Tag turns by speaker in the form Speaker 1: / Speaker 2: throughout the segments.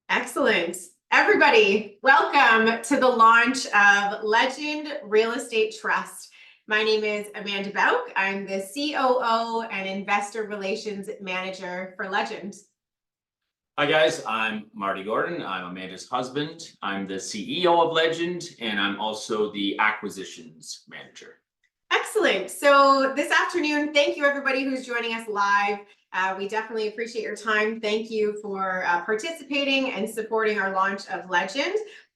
Speaker 1: Excellent. Everybody, welcome to the launch of Legend Real Estate Trust. My name is Amanda Bauk. I'm the COO and Investor Relations Manager for Legend.
Speaker 2: Hi guys, I'm Marty Gordon. I'm Amanda's husband. I'm the CEO of Legend, and I'm also the acquisitions manager.
Speaker 1: Excellent. So this afternoon, thank you everybody who's joining us live. We definitely appreciate your time. Thank you for participating and supporting our launch of Legend.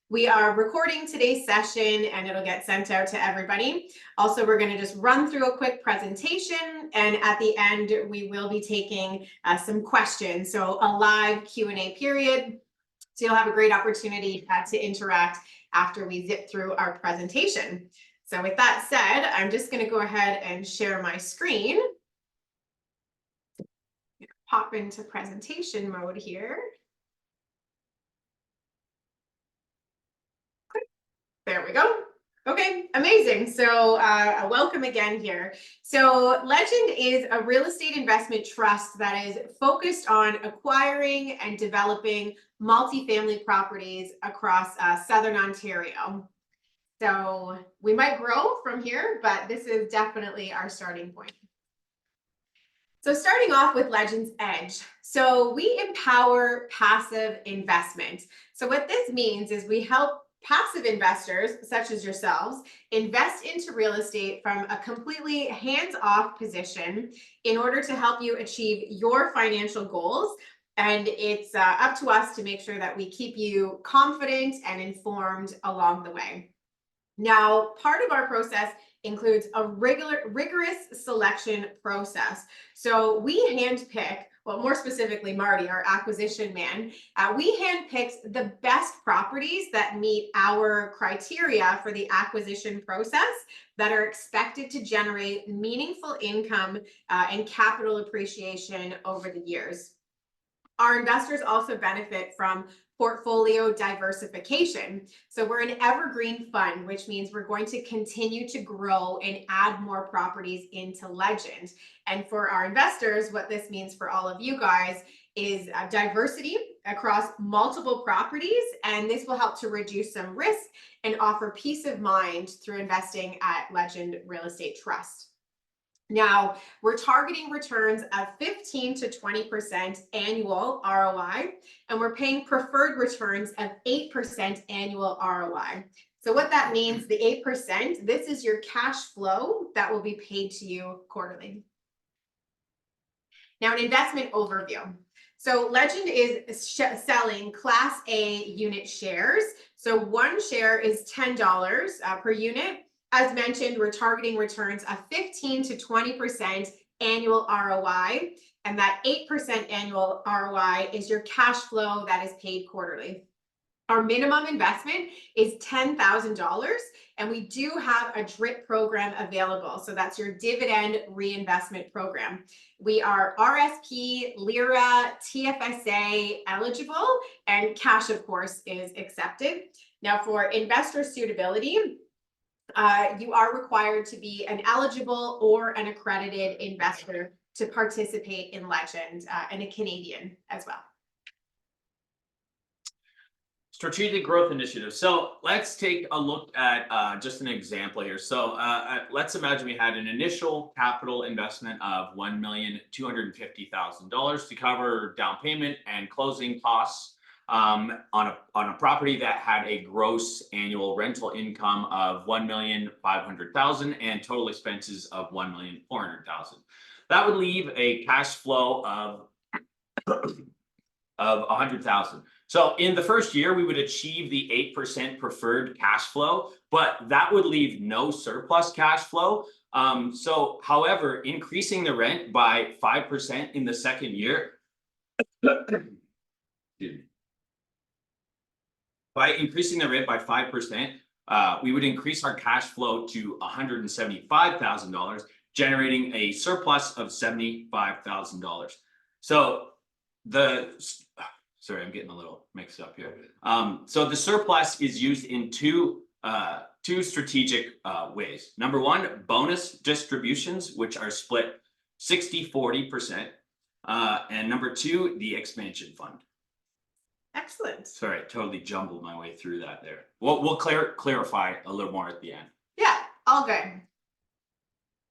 Speaker 1: We are recording today's session and it'll get sent out to everybody. Also, we're going to just run through a quick presentation, and at the end, we will be taking some questions. So a live Q&A period. So you'll have a great opportunity to interact after we zip through our presentation. So with that said, I'm just going to go ahead and share my screen. Pop into presentation mode here. There we go. Okay, amazing. So welcome again here. So Legend is a real estate investment trust that is focused on acquiring and developing multifamily properties across Southern Ontario. So we might grow from here, but this is definitely our starting point. So starting off with Legend's Edge. So we empower passive investment. So what this means is we help passive investors, such as yourselves, invest into real estate from a completely hands-off position in order to help you achieve your financial goals. And it's up to us to make sure that we keep you confident and informed along the way. Now, part of our process includes a rigorous selection process. So we handpick, well, more specifically, Marty, our acquisition man, we handpicked the best properties that meet our criteria for the acquisition process that are expected to generate meaningful income and capital appreciation over the years. Our investors also benefit from portfolio diversification. So we're an evergreen fund, which means we're going to continue to grow and add more properties into Legend. And for our investors, what this means for all of you guys is diversity across multiple properties, and this will help to reduce some risk and offer peace of mind through investing at Legend Real Estate Trust. Now, we're targeting returns of 15 to 20% annual ROI, and we're paying preferred returns of 8% annual ROI. So what that means, the 8%, this is your cash flow that will be paid to you quarterly. Now, an investment overview. So Legend is selling Class A unit shares. So one share is $10 per unit. As mentioned, we're targeting returns of 15 to 20% annual ROI, and that 8% annual ROI is your cash flow that is paid quarterly. Our minimum investment is $10,000, and we do have a DRIP program available. So that's your dividend reinvestment program. We are RSP, LIRA, TFSA eligible, and cash, of course, is accepted. Now, for investor suitability, you are required to be an eligible or an accredited investor to participate in Legend, and a Canadian as well.
Speaker 2: Strategic growth initiative. So let's take a look at just an example here. So let's imagine we had an initial capital investment of $1,250,000 to cover down payment and closing costs on a property that had a gross annual rental income of $1,500,000 and total expenses of $1,400,000. That would leave a cash flow of $100,000. So in the first year, we would achieve the 8% preferred cash flow, but that would leave no surplus cash flow. However, increasing the rent by 5% in the second year, by increasing the rent by 5%, we would increase our cash flow to $175,000, generating a surplus of $75,000. So sorry, I'm getting a little mixed up here. So the surplus is used in two strategic ways. Number one, bonus distributions, which are split 60-40%. And number two, the expansion fund.
Speaker 1: Excellent.
Speaker 2: Sorry, I totally jumbled my way through that there. We'll clarify a little more at the end.
Speaker 1: Yeah, all good.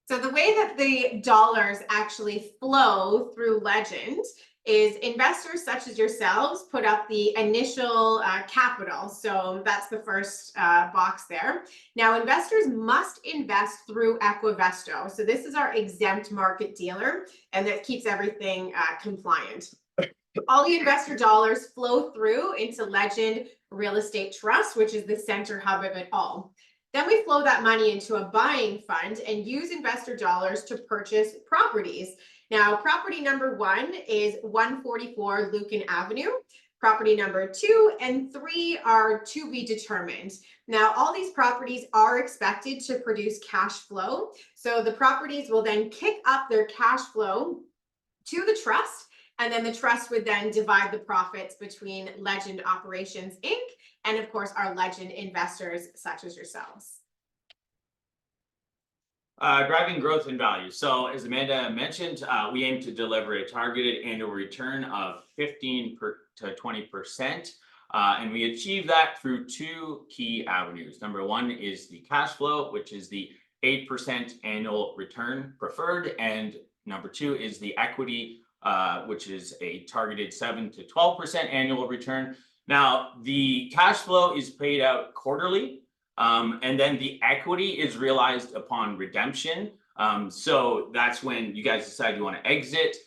Speaker 1: So the way that the dollars actually flow through Legend is investors such as yourselves put up the initial capital. So that's the first box there. Now investors must invest through Equivesto. So this is our exempt market dealer, and that keeps everything compliant. All the investor dollars flow through into Legend Real Estate Trust, which is the center hub of it all. Then we flow that money into a buying fund and use investor dollars to purchase properties. Now, property number 1 is 144 Lucan Avenue. Property number 2 and 3 are to be determined. Now, all these properties are expected to produce cash flow. So the properties will then kick up their cash flow to the trust, and then the trust would then divide the profits between Legend Operations Inc. and of course our Legend investors such as yourselves.
Speaker 2: Driving growth in value. So as Amanda mentioned, we aim to deliver a targeted annual return of 15 to 20%. And we achieve that through 2 key avenues. Number 1 is the cash flow, which is the 8% annual return preferred. And number 2 is the equity, which is a targeted 7 to 12% annual return. Now, the cash flow is paid out quarterly, and then the equity is realized upon redemption. So that's when you guys decide you want to exit,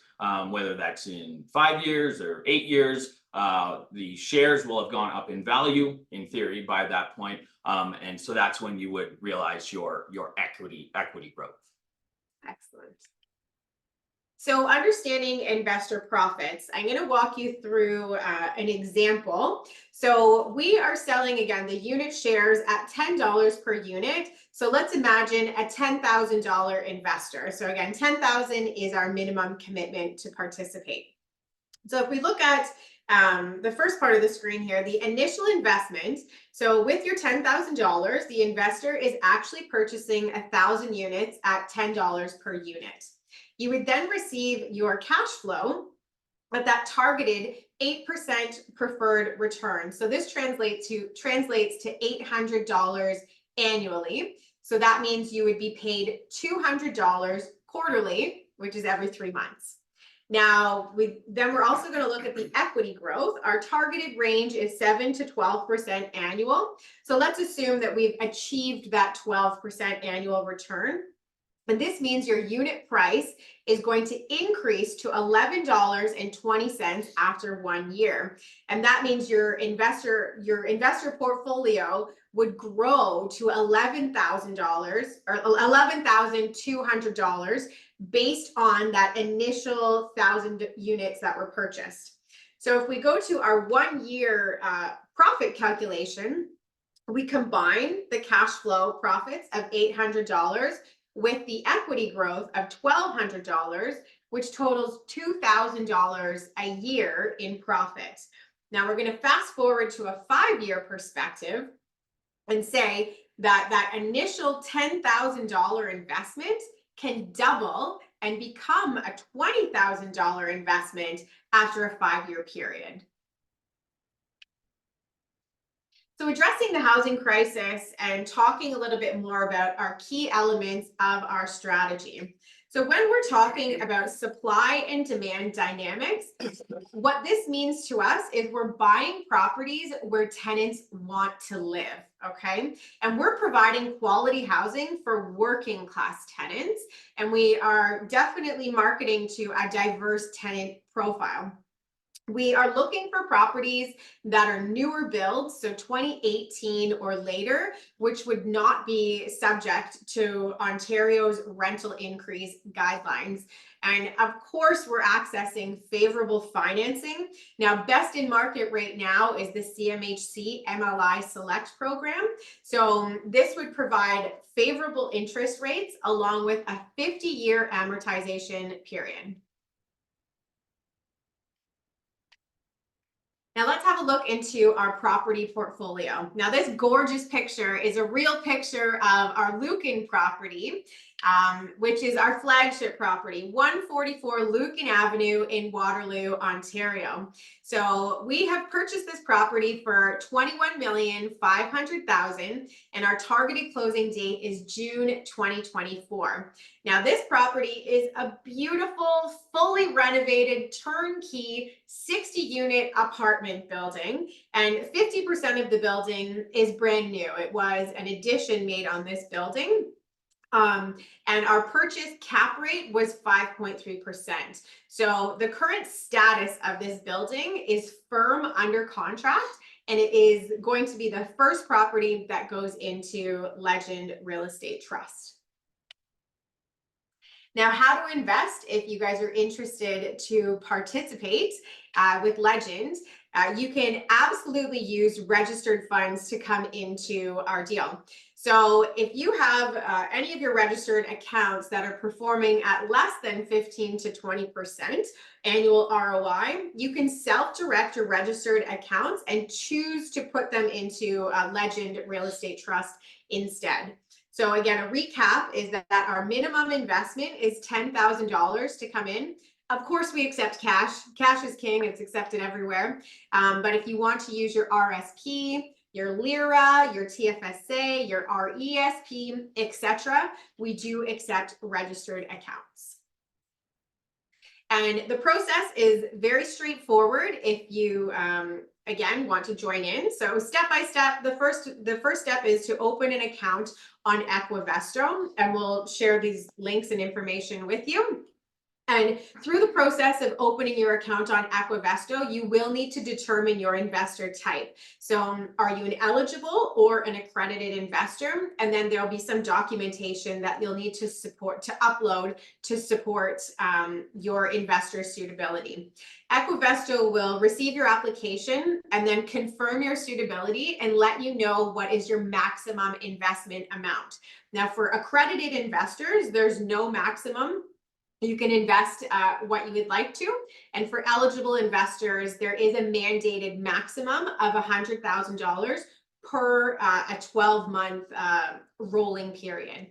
Speaker 2: whether that's in 5 years or 8 years. The shares will have gone up in value, in theory, by that point. And so that's when you would realize your equity growth.
Speaker 1: Excellent. So understanding investor profits, I'm going to walk you through an example. So we are selling, again, the unit shares at $10 per unit. So let's imagine a $10,000 investor. So again, $10,000 is our minimum commitment to participate. So if we look at the first part of the screen here, the initial investment. So with your $10,000, the investor is actually purchasing 1,000 units at $10 per unit. You would then receive your cash flow at that targeted 8% preferred return. So this translates to $800 annually. So that means you would be paid $200 quarterly, which is every 3 months. Now, we're also going to look at the equity growth. Our targeted range is 7 to 12% annual. So let's assume that we've achieved that 12% annual return. And this means your unit price is going to increase to $11.20 after 1 year. And that means your investor portfolio would grow to $11,000 or $11,200 based on that initial 1,000 units that were purchased. So if we go to our 1 year profit calculation, we combine the cash flow profits of $800 with the equity growth of $1,200, which totals $2,000 a year in profit. Now we're going to fast forward to a 5-year perspective and say that that initial $10,000 investment can double and become a $20,000 investment after a 5-year period. So addressing the housing crisis and talking a little bit more about our key elements of our strategy. So when we're talking about supply and demand dynamics, what this means to us is we're buying properties where tenants want to live, okay? And we're providing quality housing for working class tenants, and we are definitely marketing to a diverse tenant profile. We are looking for properties that are newer builds, so 2018 or later, which would not be subject to Ontario's rental increase guidelines. And of course, we're accessing favorable financing. Now, best in market right now is the CMHC MLI Select program. So this would provide favorable interest rates along with a 50-year amortization period. Now let's have a look into our property portfolio. Now this gorgeous picture is a real picture of our Lucan property. which is our flagship property, 144 Lucan Avenue in Waterloo, Ontario. So we have purchased this property for $21,500,000, and our targeted closing date is June 2024. Now, this property is a beautiful, fully renovated, turnkey, 60-unit apartment building, and 50% of the building is brand new. It was an addition made on this building. And our purchase cap rate was 5.3%. So the current status of this building is firm under contract, and it is going to be the first property that goes into Legend Real Estate Trust. Now, how to invest if you guys are interested to participate with Legend. You can absolutely use registered funds to come into our deal. So if you have any of your registered accounts that are performing at less than 15 to 20% annual ROI, you can self-direct your registered accounts and choose to put them into Legend Real Estate Trust instead. So again, a recap is that our minimum investment is $10,000 to come in. Of course, we accept cash. Cash is king. It's accepted everywhere. But if you want to use your RSP, your LIRA, your TFSA, your RESP, etc., we do accept registered accounts. And the process is very straightforward if you, again, want to join in. So step by step, the first step is to open an account on Equivesto, and we'll share these links and information with you. And through the process of opening your account on Equivesto, you will need to determine your investor type. So are you an eligible or an accredited investor? And then there'll be some documentation that you'll need to upload to support your investor suitability. Equivesto will receive your application and then confirm your suitability and let you know what is your maximum investment amount. Now, for accredited investors, there's no maximum. You can invest what you would like to. And for eligible investors, there is a mandated maximum of $100,000 per a 12-month rolling period.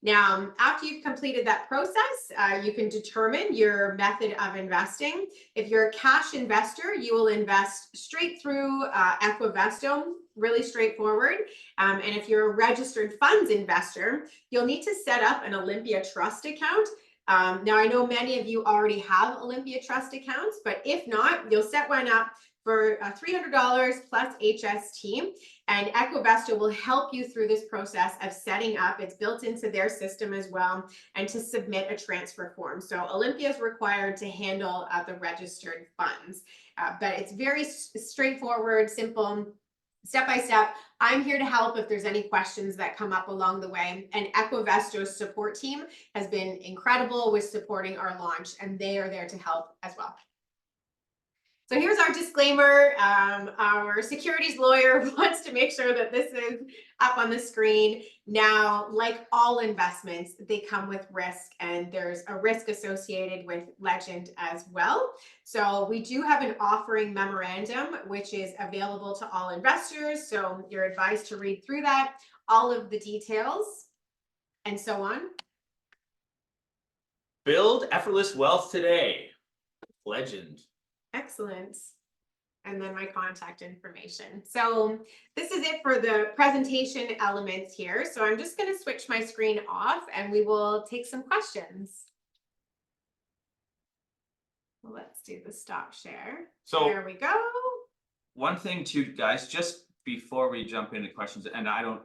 Speaker 1: Now, after you've completed that process, you can determine your method of investing. If you're a cash investor, you will invest straight through Equivesto, really straightforward. And if you're a registered funds investor, you'll need to set up an Olympia Trust account. Now, I know many of you already have Olympia Trust accounts, but if not, you'll set one up for $300 plus HST, and Equivesto will help you through this process of setting up. It's built into their system as well, and to submit a transfer form. So Olympia is required to handle the registered funds, but it's very straightforward, simple, step by step. I'm here to help if there's any questions that come up along the way. And Equivesto's support team has been incredible with supporting our launch, and they are there to help as well. So here's our disclaimer. Our securities lawyer wants to make sure that this is up on the screen. Now, like all investments, they come with risk, and there's a risk associated with Legend as well. So we do have an offering memorandum, which is available to all investors. So you're advised to read through that, all of the details, and so on.
Speaker 2: Build effortless wealth today. Legend.
Speaker 1: Excellent. And then my contact information. So this is it for the presentation elements here. So I'm just going to switch my screen off and we will take some questions. Let's do the stop share. So there we go.
Speaker 2: One thing too, guys, just before we jump into questions, and I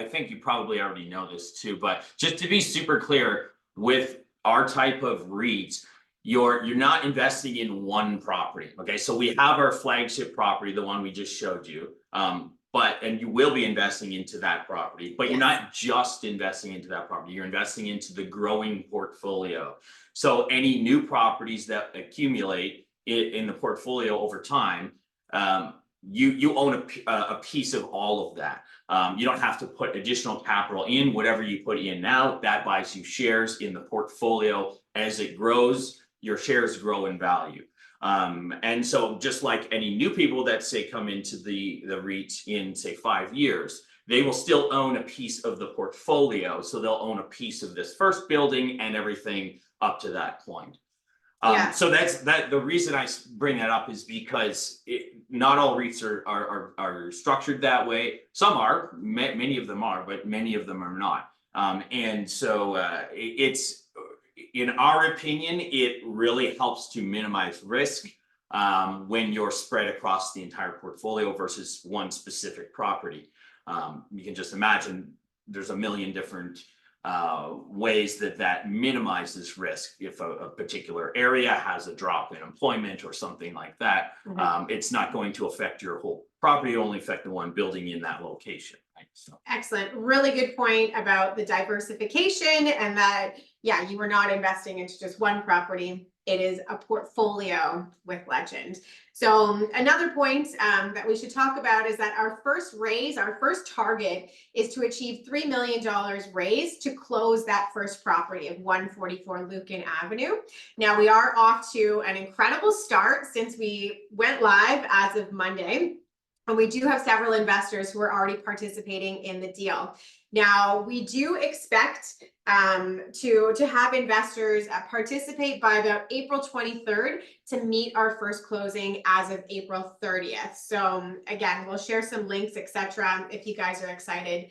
Speaker 2: think you probably already know this too, but just to be super clear, with our type of REITs, you're not investing in one property. Okay, so we have our flagship property, the one we just showed you, and you will be investing into that property, but you're not just investing into that property, you're investing into the growing portfolio. So any new properties that accumulate in the portfolio over time, you own a piece of all of that. You don't have to put additional capital in. Whatever you put in now, that buys you shares in the portfolio. As it grows, your shares grow in value. And so just like any new people that say come into the REIT in say 5 years, they will still own a piece of the portfolio. So they'll own a piece of this first building and everything up to that point.
Speaker 1: Yeah.
Speaker 2: So the reason I bring that up is because not all REITs are structured that way. Some are, many of them are, but many of them are not. And so it's, in our opinion, it really helps to minimize risk when you're spread across the entire portfolio versus one specific property. You can just imagine there's a million different ways that minimizes risk. If a particular area has a drop in employment or something like that, it's not going to affect your whole property, only affect the one building in that location. Right? So.
Speaker 1: Excellent. Really good point about the diversification, and that, yeah, you were not investing into just one property. It is a portfolio with Legend. So another point that we should talk about is that our first raise, our first target is to achieve $3 million raised to close that first property of 144 Lucan Avenue. Now we are off to an incredible start since we went live as of Monday. And we do have several investors who are already participating in the deal. Now, we do expect to have investors participate by about April 23rd to meet our first closing as of April 30th. So again, we'll share some links, etc., if you guys are excited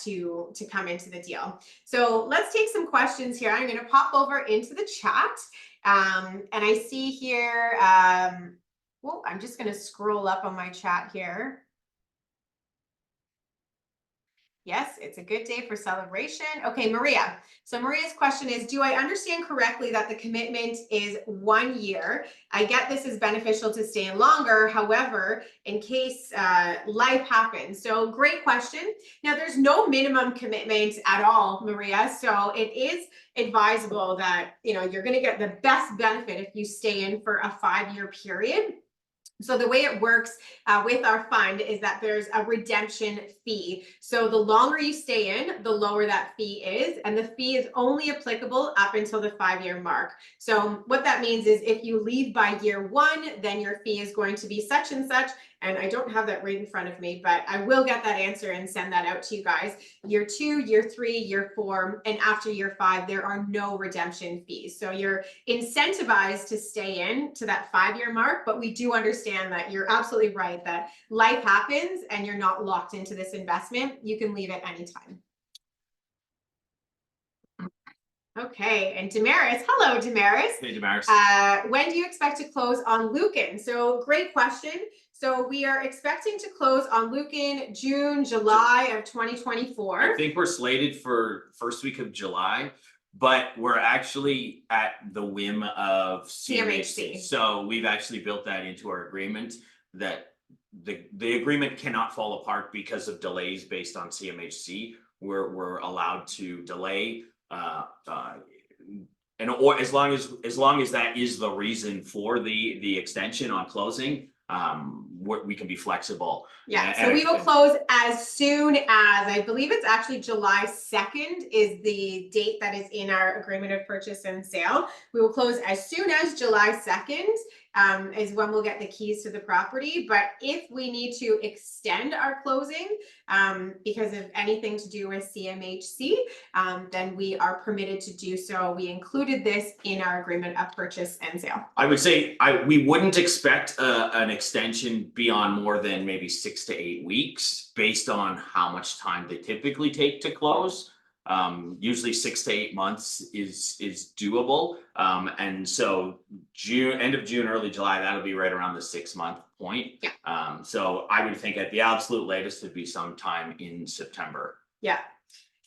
Speaker 1: to come into the deal. So let's take some questions here. I'm going to pop over into the chat. And I see here, well, I'm just going to scroll up on my chat here. Yes, it's a good day for celebration. Okay, Maria. So Maria's question is, do I understand correctly that the commitment is 1 year? I get this is beneficial to stay in longer. However, in case life happens. So great question. Now there's no minimum commitment at all, Maria. So it is advisable that, you know, you're going to get the best benefit if you stay in for a 5-year period. So the way it works with our fund is that there's a redemption fee. So the longer you stay in, the lower that fee is. And the fee is only applicable up until the 5-year mark. So what that means is if you leave by year 1, then your fee is going to be such and such. And I don't have that right in front of me, but I will get that answer and send that out to you guys. Year 2, year 3, year 4, and after year 5, there are no redemption fees. So you're incentivized to stay in to that 5-year mark, but we do understand that you're absolutely right that life happens and you're not locked into this investment. You can leave at any time. Okay, and Damaris, hello Damaris.
Speaker 2: Hey Damaris.
Speaker 1: When do you expect to close on Lucan? So great question. So we are expecting to close on Lucan June, July of 2024.
Speaker 2: I think we're slated for first week of July, but we're actually at the whim of CMHC. So we've actually built that into our agreement that the agreement cannot fall apart because of delays based on CMHC. We're allowed to delay and or as long as that is the reason for the extension on closing, we can be flexible.
Speaker 1: Yeah, so we will close as soon as, I believe it's actually July 2nd is the date that is in our agreement of purchase and sale. We will close as soon as July 2nd is when we'll get the keys to the property. But if we need to extend our closing because of anything to do with CMHC, then we are permitted to do so. We included this in our agreement of purchase and sale.
Speaker 2: I would say we wouldn't expect an extension beyond more than maybe 6 to 8 weeks based on how much time they typically take to close. Usually 6 to 8 months is doable. And so end of June, early July, that'll be right around the 6-month point.
Speaker 1: Yeah.
Speaker 2: So I would think at the absolute latest would be sometime in September.
Speaker 1: Yeah.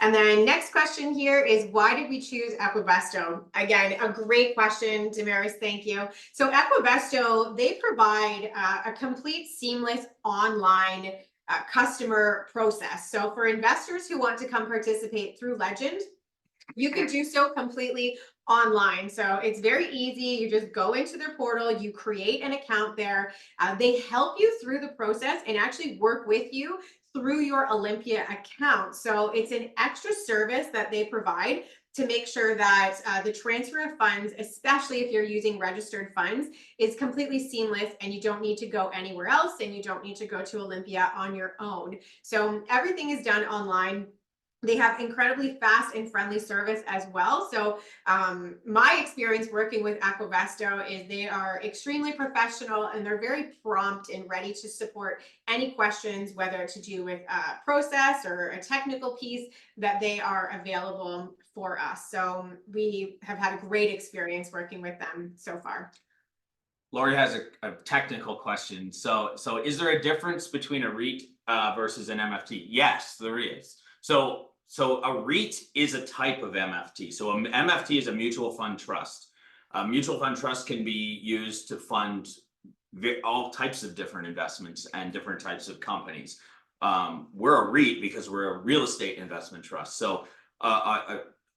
Speaker 1: And then next question here is, why did we choose Equivesto? Again, a great question, Damaris, thank you. So Equivesto, they provide a complete seamless online customer process. So for investors who want to come participate through Legend, you can do so completely online. So it's very easy. You just go into their portal, you create an account there. They help you through the process and actually work with you through your Olympia account. So it's an extra service that they provide to make sure that the transfer of funds, especially if you're using registered funds, is completely seamless and you don't need to go anywhere else and you don't need to go to Olympia on your own. So everything is done online. They have incredibly fast and friendly service as well. So my experience working with Equivesto is they are extremely professional and they're very prompt and ready to support any questions, whether to do with a process or a technical piece, that they are available for us. So we have had a great experience working with them so far.
Speaker 2: Lori has a technical question. So is there a difference between a REIT versus an MFT? Yes, there is. So a REIT is a type of MFT. So a MFT is a mutual fund trust. A mutual fund trust can be used to fund all types of different investments and different types of companies. We're a REIT because we're a real estate investment trust. So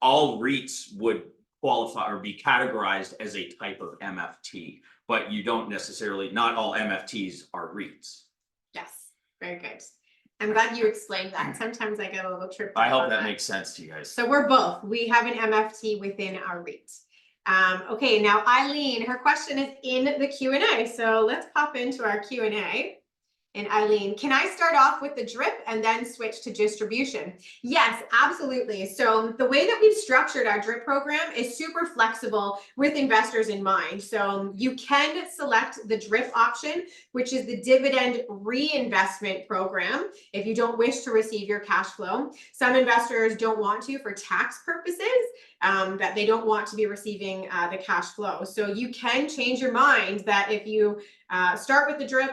Speaker 2: all REITs would qualify or be categorized as a type of MFT, but you don't necessarily, not all MFTs are REITs.
Speaker 1: Yes, very good. I'm glad you explained that. Sometimes I get a little tripped up.
Speaker 2: I hope that makes sense to you guys.
Speaker 1: So we're both. We have an MFT within our REIT. Okay, now Eileen, her question is in the Q&A. So let's pop into our Q&A. And Eileen, can I start off with the DRIP and then switch to distribution? Yes, absolutely. So the way that we've structured our DRIP program is super flexible with investors in mind. So you can select the DRIP option, which is the dividend reinvestment program, if you don't wish to receive your cash flow. Some investors don't want to for tax purposes, that they don't want to be receiving the cash flow. So you can change your mind that if you start with the DRIP,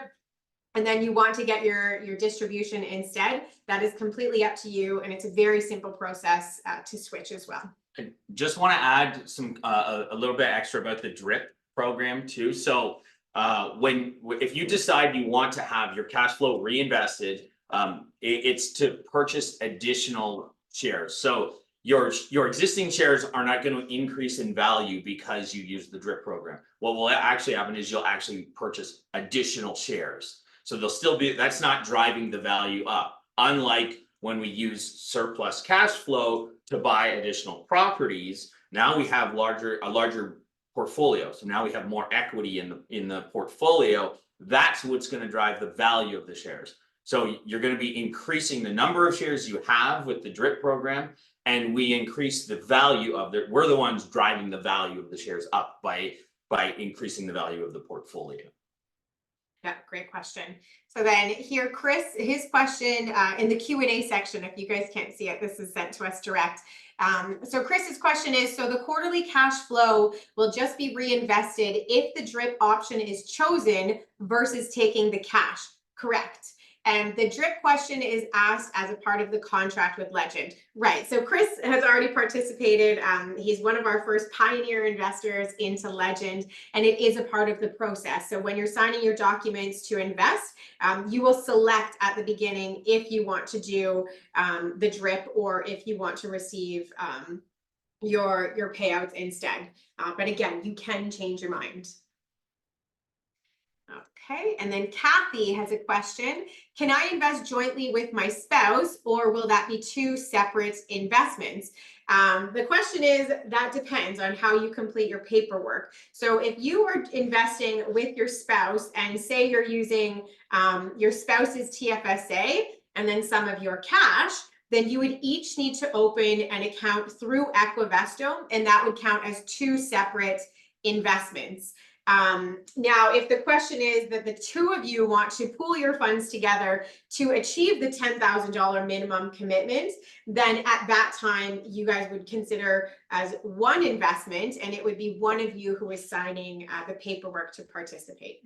Speaker 1: and then you want to get your distribution instead, that is completely up to you. And it's a very simple process to switch as well.
Speaker 2: I just want to add some a little bit extra about the DRIP program too. So if you decide you want to have your cash flow reinvested, it's to purchase additional shares. So your existing shares are not going to increase in value because you use the DRIP program. What will actually happen is you'll actually purchase additional shares. So they'll still be, that's not driving the value up. Unlike when we use surplus cash flow to buy additional properties, now we have a larger portfolio. So now we have more equity in the portfolio. That's what's going to drive the value of the shares. So you're going to be increasing the number of shares you have with the DRIP program, and we increase the value of we're the ones driving the value of the shares up by increasing the value of the portfolio.
Speaker 1: Yeah, great question. So then here, Chris, his question in the Q&A section, if you guys can't see it, this is sent to us direct. So Chris's question is, so the quarterly cash flow will just be reinvested if the DRIP option is chosen versus taking the cash, correct? And the DRIP question is asked as a part of the contract with Legend. Right, so Chris has already participated. He's one of our first pioneer investors into Legend, and it is a part of the process. So when you're signing your documents to invest, you will select at the beginning if you want to do the DRIP or if you want to receive your payouts instead. But again, you can change your mind. Okay, and then Kathy has a question. Can I invest jointly with my spouse, or will that be two separate investments? The question is, that depends on how you complete your paperwork. So if you are investing with your spouse and say you're using your spouse's TFSA and then some of your cash, then you would each need to open an account through Equivesto, and that would count as two separate investments. Now, if the question is that the two of you want to pool your funds together to achieve the $10,000 minimum commitment, then at that time, you guys would consider as one investment, and it would be one of you who is signing the paperwork to participate.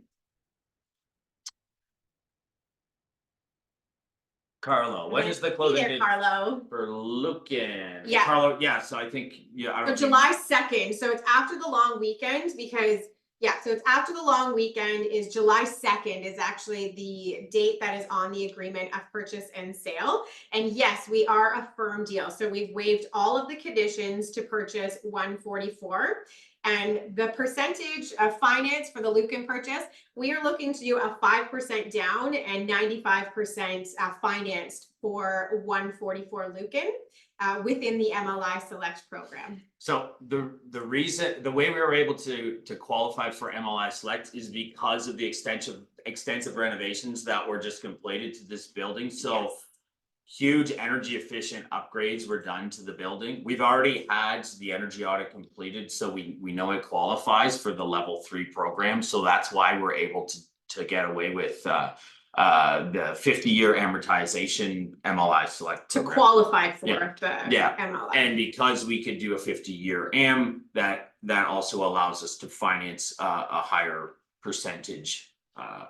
Speaker 2: Carlo, when is the closing date
Speaker 1: Carlo?
Speaker 2: For Lucan?
Speaker 1: Yeah.
Speaker 2: Carlo, yeah, so I think, yeah.
Speaker 1: So July 2nd, so it's after the long weekend because so it's after the long weekend is July 2nd is actually the date that is on the agreement of purchase and sale. And yes, we are a firm deal. So we've waived all of the conditions to purchase 144. And the percentage of finance for the Lucan purchase, we are looking to do a 5% down and 95% financed for 144 Lucan within the MLI Select program.
Speaker 2: So the reason, the way we were able to qualify for MLI Select is because of the extensive renovations that were just completed to this building. So
Speaker 1: Yes.
Speaker 2: huge energy efficient upgrades were done to the building. We've already had the energy audit completed, so we know it qualifies for the level 3 program. So that's why we're able to get away with the 50-year amortization MLI Select
Speaker 1: To
Speaker 2: program.
Speaker 1: qualify for
Speaker 2: Yeah.
Speaker 1: the
Speaker 2: Yeah.
Speaker 1: MLI.
Speaker 2: And because we could do a 50-year AM, that also allows us to finance a higher percentage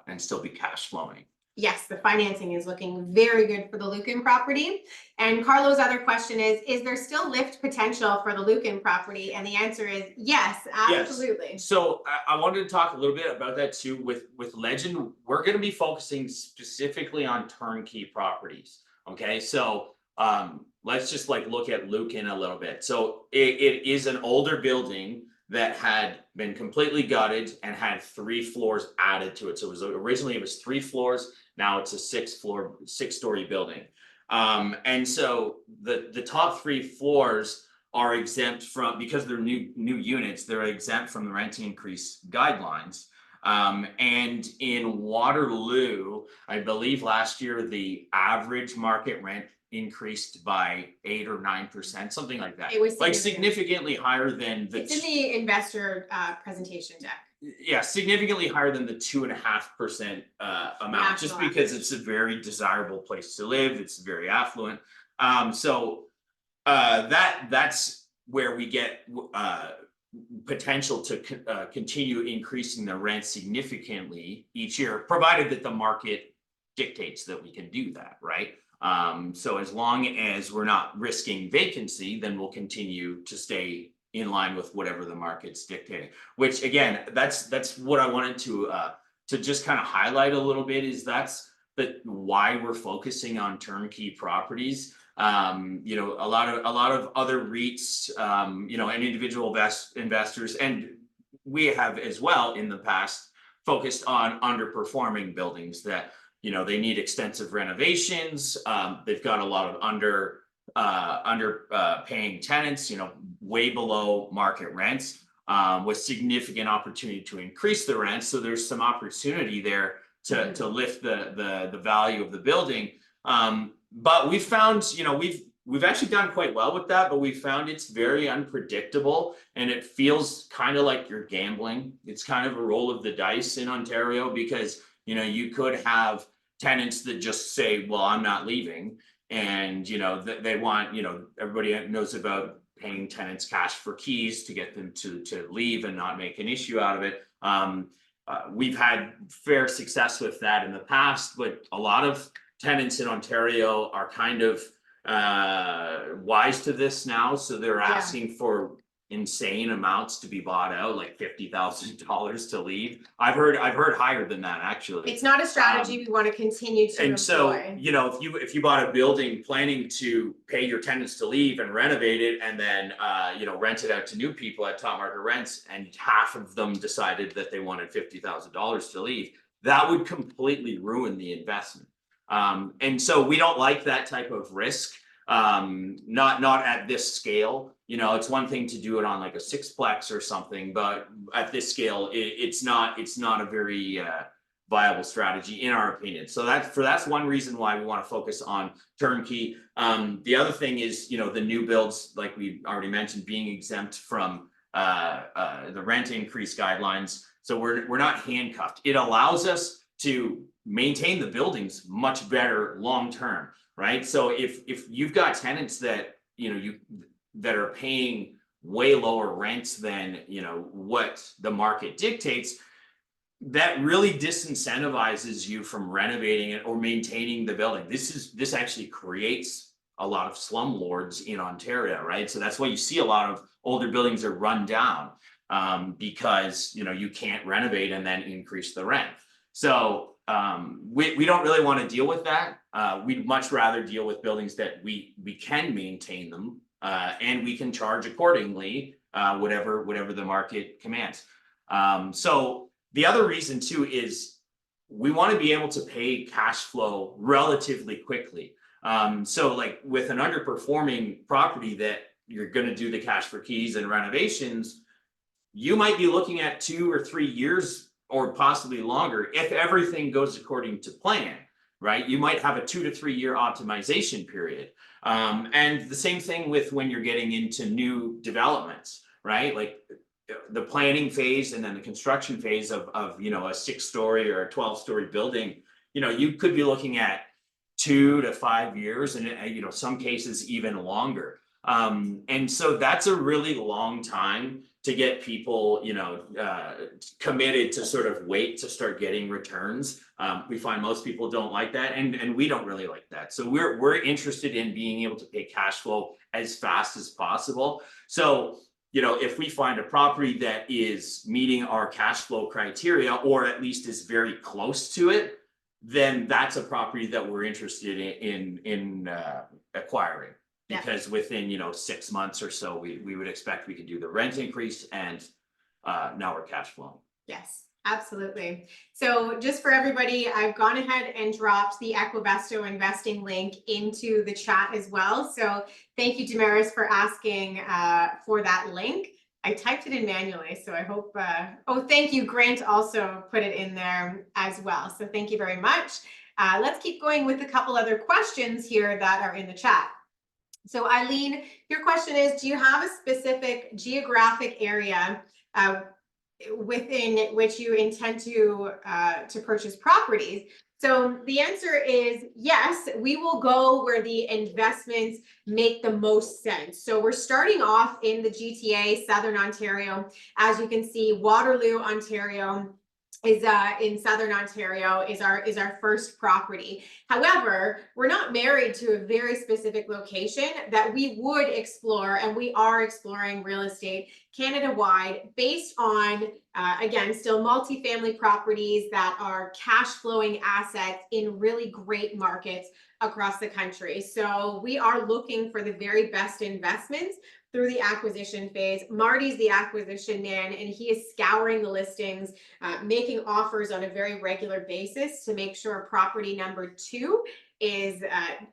Speaker 2: and still be cash flowing.
Speaker 1: Yes, the financing is looking very good for the Lucan property. And Carlo's other question is there still lift potential for the Lucan property? And the answer is yes, absolutely.
Speaker 2: So I wanted to talk a little bit about that too. With Legend, we're going to be focusing specifically on turnkey properties. Okay, so let's just like look at Lucan a little bit. So it is an older building that had been completely gutted and had 3 floors added to it. So it was originally 3 floors. Now it's a 6-story building. And so the top 3 floors are exempt from, because they're new units, they're exempt from the rent increase guidelines. And in Waterloo, I believe last year the average market rent increased by 8 or 9%, something like that.
Speaker 1: It was
Speaker 2: like
Speaker 1: significant.
Speaker 2: significantly higher than the.
Speaker 1: It's in the investor presentation deck.
Speaker 2: Yeah, significantly higher than the 2.5% amount, just
Speaker 1: National
Speaker 2: because it's a very desirable place to live. It's very affluent. So that's where we get potential to continue increasing the rent significantly each year, provided that the market dictates that we can do that, right? So as long as we're not risking vacancy, then we'll continue to stay in line with whatever the market's dictating. Which again, that's what I wanted to just kind of highlight a little bit, is that's why we're focusing on turnkey properties. You know, a lot of other REITs, you know, and individual investors, and we have as well in the past focused on underperforming buildings that, you know, they need extensive renovations. They've got a lot of paying tenants, you know, way below market rents, with significant opportunity to increase the rent. So there's some opportunity there to lift the value of the building. But we found, you know, we've actually done quite well with that, but we found it's very unpredictable and it feels kind of like you're gambling. It's kind of a roll of the dice in Ontario, because, you know, you could have tenants that just say, well, I'm not leaving. And, you know, they want, you know, everybody knows about paying tenants cash for keys to get them to leave and not make an issue out of it. We've had fair success with that in the past, but a lot of tenants in Ontario are kind of wise to this now. So they're asking for insane amounts to be bought out, like $50,000 to leave. I've heard higher than that, actually.
Speaker 1: It's not a strategy we want to continue to employ.
Speaker 2: So, you know, if you bought a building planning to pay your tenants to leave and renovate it, and then you know, rent it out to new people at top market rents, and half of them decided that they wanted $50,000 to leave, that would completely ruin the investment. And so we don't like that type of risk. Not at this scale. You know, it's one thing to do it on like a 6-plex or something, but at this scale, it's not a very viable strategy in our opinion. So that's one reason why we want to focus on turnkey. The other thing is, you know, the new builds, like we already mentioned, being exempt from the rent increase guidelines. So we're not handcuffed. It allows us to maintain the buildings much better long term. Right. So if you've got tenants that, you know, that are paying way lower rents than, you know, what the market dictates, that really disincentivizes you from renovating it or maintaining the building. This actually creates a lot of slumlords in Ontario, right? So that's why you see a lot of older buildings are run down, because, you know, you can't renovate and then increase the rent. So we don't really want to deal with that. We'd much rather deal with buildings that we can maintain them, and we can charge accordingly, whatever the market commands. So the other reason too is we want to be able to pay cash flow relatively quickly. So like with an underperforming property that you're going to do the cash for keys and renovations, you might be looking at 2 or 3 years or possibly longer if everything goes according to plan, right? You might have a 2 to 3 year optimization period. And the same thing with when you're getting into new developments, right? Like the planning phase and then the construction phase of a 6-story or a 12-story building, you could be looking at 2 to 5 years, and some cases even longer. And so that's a really long time to get people, committed to sort of wait to start getting returns. We find most people don't like that, and we don't really like that. So we're interested in being able to pay cash flow as fast as possible. So, if we find a property that is meeting our cash flow criteria, or at least is very close to it, then that's a property that we're interested in acquiring.
Speaker 1: Yeah.
Speaker 2: Because within 6 months or so, we would expect we could do the rent increase, and now we're cash flowing.
Speaker 1: Yes, absolutely. So just for everybody, I've gone ahead and dropped the Equivesto investing link into the chat as well. So thank you, Damaris, for asking for that link. I typed it in manually, so I hope, oh, thank you. Grant also put it in there as well. So thank you very much. Let's keep going with a couple other questions here that are in the chat. So Eileen, your question is, do you have a specific geographic area within which you intend to purchase properties? So the answer is yes, we will go where the investments make the most sense. So we're starting off in the GTA, Southern Ontario. As you can see, Waterloo, Ontario is in Southern Ontario is our first property. However, we're not married to a very specific location that we would explore, and we are exploring real estate Canada-wide based on, again, still multifamily properties that are cash flowing assets in really great markets across the country. So we are looking for the very best investments through the acquisition phase. Marty's the acquisition man, and he is scouring the listings, making offers on a very regular basis to make sure property number 2 is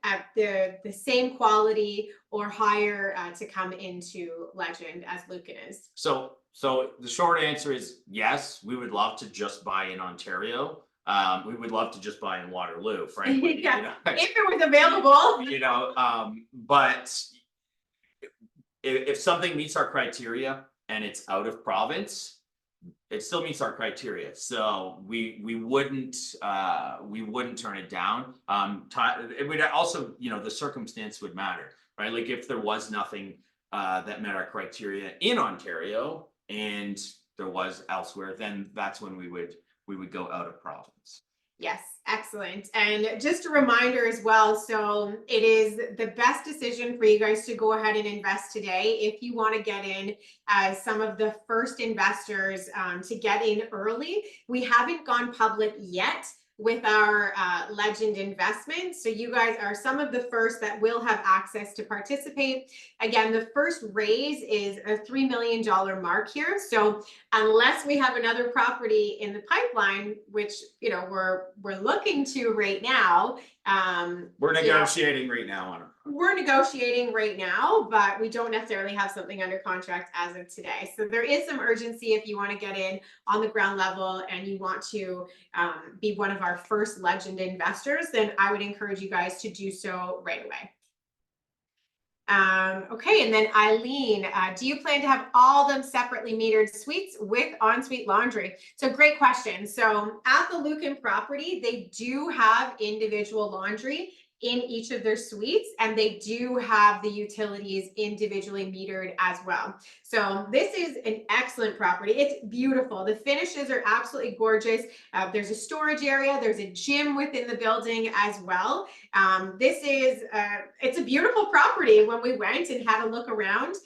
Speaker 1: at the same quality or higher to come into Legend as Lucan is.
Speaker 2: So the short answer is yes, we would love to just buy in Ontario. We would love to just buy in Waterloo, frankly.
Speaker 1: Yeah, if it was available.
Speaker 2: But if something meets our criteria and it's out of province, it still meets our criteria. So we wouldn't turn it down. It would also, the circumstance would matter, right? Like if there was nothing that met our criteria in Ontario and there was elsewhere, then that's when we would go out of province.
Speaker 1: Yes, excellent. And just a reminder as well, so it is the best decision for you guys to go ahead and invest today if you want to get in as some of the first investors to get in early. We haven't gone public yet with our Legend investment. So you guys are some of the first that will have access to participate. Again, the first raise is a $3 million mark here. So unless we have another property in the pipeline, which we're looking to right now.
Speaker 2: We're negotiating right now on it.
Speaker 1: We're negotiating right now, but we don't necessarily have something under contract as of today. So there is some urgency if you want to get in on the ground level and you want to be one of our first Legend investors, then I would encourage you guys to do so right away. Okay, and then Eileen, do you plan to have all them separately metered suites with ensuite laundry? So great question. So at the Lucan property, they do have individual laundry in each of their suites, and they do have the utilities individually metered as well. So this is an excellent property. It's beautiful. The finishes are absolutely gorgeous. There's a storage area. There's a gym within the building as well. This is, it's a beautiful property. When we went and had a look around,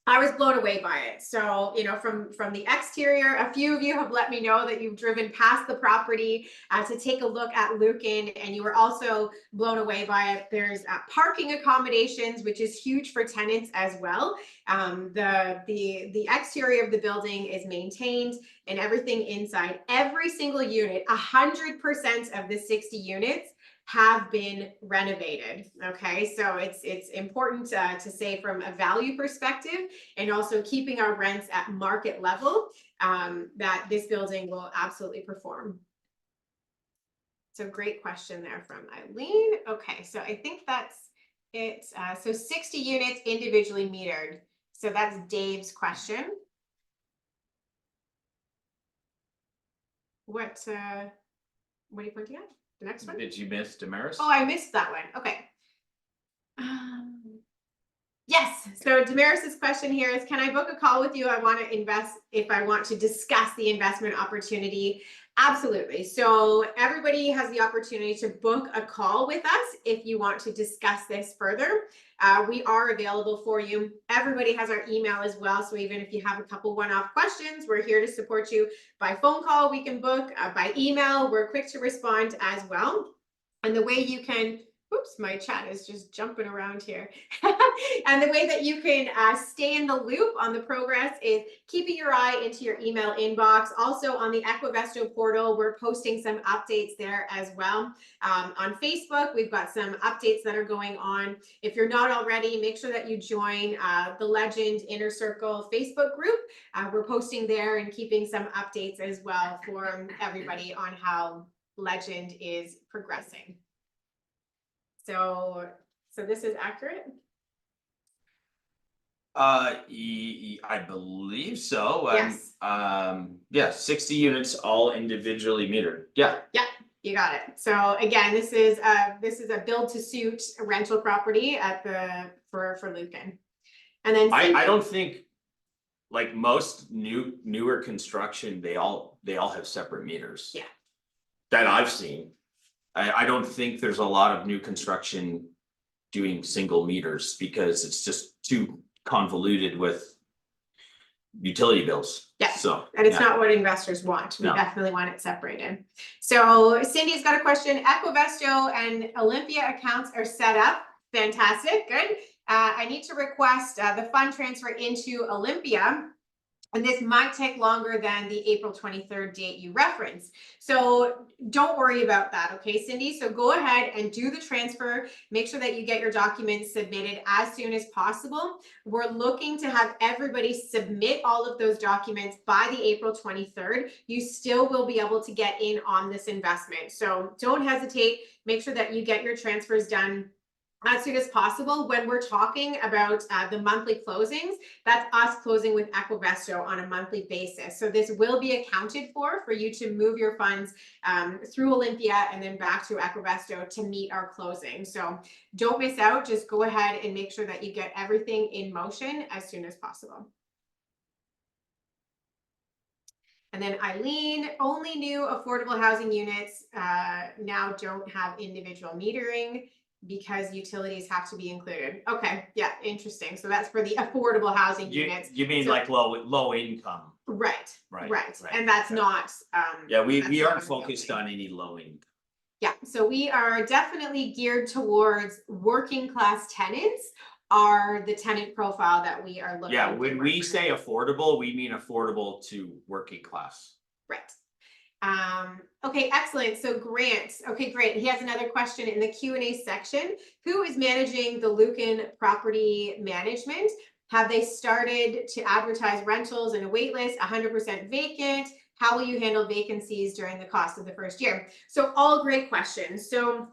Speaker 1: I was blown away by it. So, you know, from the exterior, a few of you have let me know that you've driven past the property to take a look at Lucan, and you were also blown away by it. There's parking accommodations, which is huge for tenants as well. The exterior of the building is maintained, and everything inside, every single unit, 100% of the 60 units have been renovated. Okay, so it's important to say from a value perspective, and also keeping our rents at market level, that this building will absolutely perform. So great question there from Eileen. Okay, so I think that's it. So 60 units individually metered. So that's Dave's question. What are you pointing at? The next one?
Speaker 2: Did you miss Damaris?
Speaker 1: Oh, I missed that one. Okay. Yes. So Damaris's question here is, can I book a call with you? I want to invest if I want to discuss the investment opportunity. Absolutely. So everybody has the opportunity to book a call with us if you want to discuss this further. We are available for you. Everybody has our email as well. So even if you have a couple one-off questions, we're here to support you. By phone call, we can book. By email, we're quick to respond as well. And the way you can, oops, my chat is just jumping around here. And the way that you can stay in the loop on the progress is keeping your eye into your email inbox. Also on the Equivesto portal, we're posting some updates there as well. On Facebook, we've got some updates that are going on. If you're not already, make sure that you join the Legend Inner Circle Facebook group. We're posting there and keeping some updates as well for everybody on how Legend is progressing. So this is accurate?
Speaker 2: I believe so.
Speaker 1: Yes.
Speaker 2: Yeah, 60 units, all individually metered. Yeah.
Speaker 1: Yeah, you got it. So again, this is a build to suit rental property at for Lucan. And then
Speaker 2: I don't think, like most newer construction, they all have separate meters.
Speaker 1: Yeah.
Speaker 2: That I've seen. I don't think there's a lot of new construction doing single meters because it's just too convoluted with utility bills.
Speaker 1: Yeah.
Speaker 2: So,
Speaker 1: and it's not what investors want. We
Speaker 2: No.
Speaker 1: definitely want it separated. So Cindy's got a question. Equivesto and Olympia accounts are set up. Fantastic. Good. I need to request the fund transfer into Olympia. And this might take longer than the April 23rd date you referenced. So don't worry about that, okay, Cindy? So go ahead and do the transfer. Make sure that you get your documents submitted as soon as possible. We're looking to have everybody submit all of those documents by the April 23rd. You still will be able to get in on this investment. So don't hesitate. Make sure that you get your transfers done as soon as possible. When we're talking about the monthly closings, that's us closing with Equivesto on a monthly basis. So this will be accounted for you to move your funds through Olympia and then back to Equivesto to meet our closing. So don't miss out. Just go ahead and make sure that you get everything in motion as soon as possible. And then Eileen, only new affordable housing units now don't have individual metering because utilities have to be included. Okay, yeah, interesting. So that's for the affordable housing units.
Speaker 2: You mean
Speaker 1: So,
Speaker 2: like low income?
Speaker 1: Right.
Speaker 2: Right.
Speaker 1: And that's not.
Speaker 2: Yeah, we
Speaker 1: that's
Speaker 2: aren't
Speaker 1: not
Speaker 2: focused
Speaker 1: building.
Speaker 2: on any low income.
Speaker 1: Yeah, so we are definitely geared towards working class tenants are the tenant profile that we are looking.
Speaker 2: Yeah, when
Speaker 1: to
Speaker 2: we
Speaker 1: work
Speaker 2: say affordable, we mean affordable to working class.
Speaker 1: with. Right. Okay, excellent. So Grant, okay, great. He has another question in the Q&A section. Who is managing the Lucan property management? Have they started to advertise rentals and a wait list, 100% vacant? How will you handle vacancies during the cost of the first year? So all great questions. So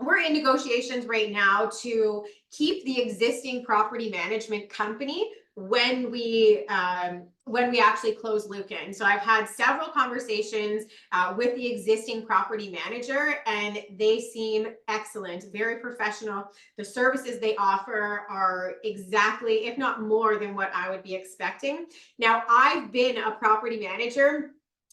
Speaker 1: we're in negotiations right now to keep the existing property management company when we actually close Lucan. So I've had several conversations with the existing property manager, and they seem excellent, very professional. The services they offer are exactly, if not more than what I would be expecting. Now, I've been a property manager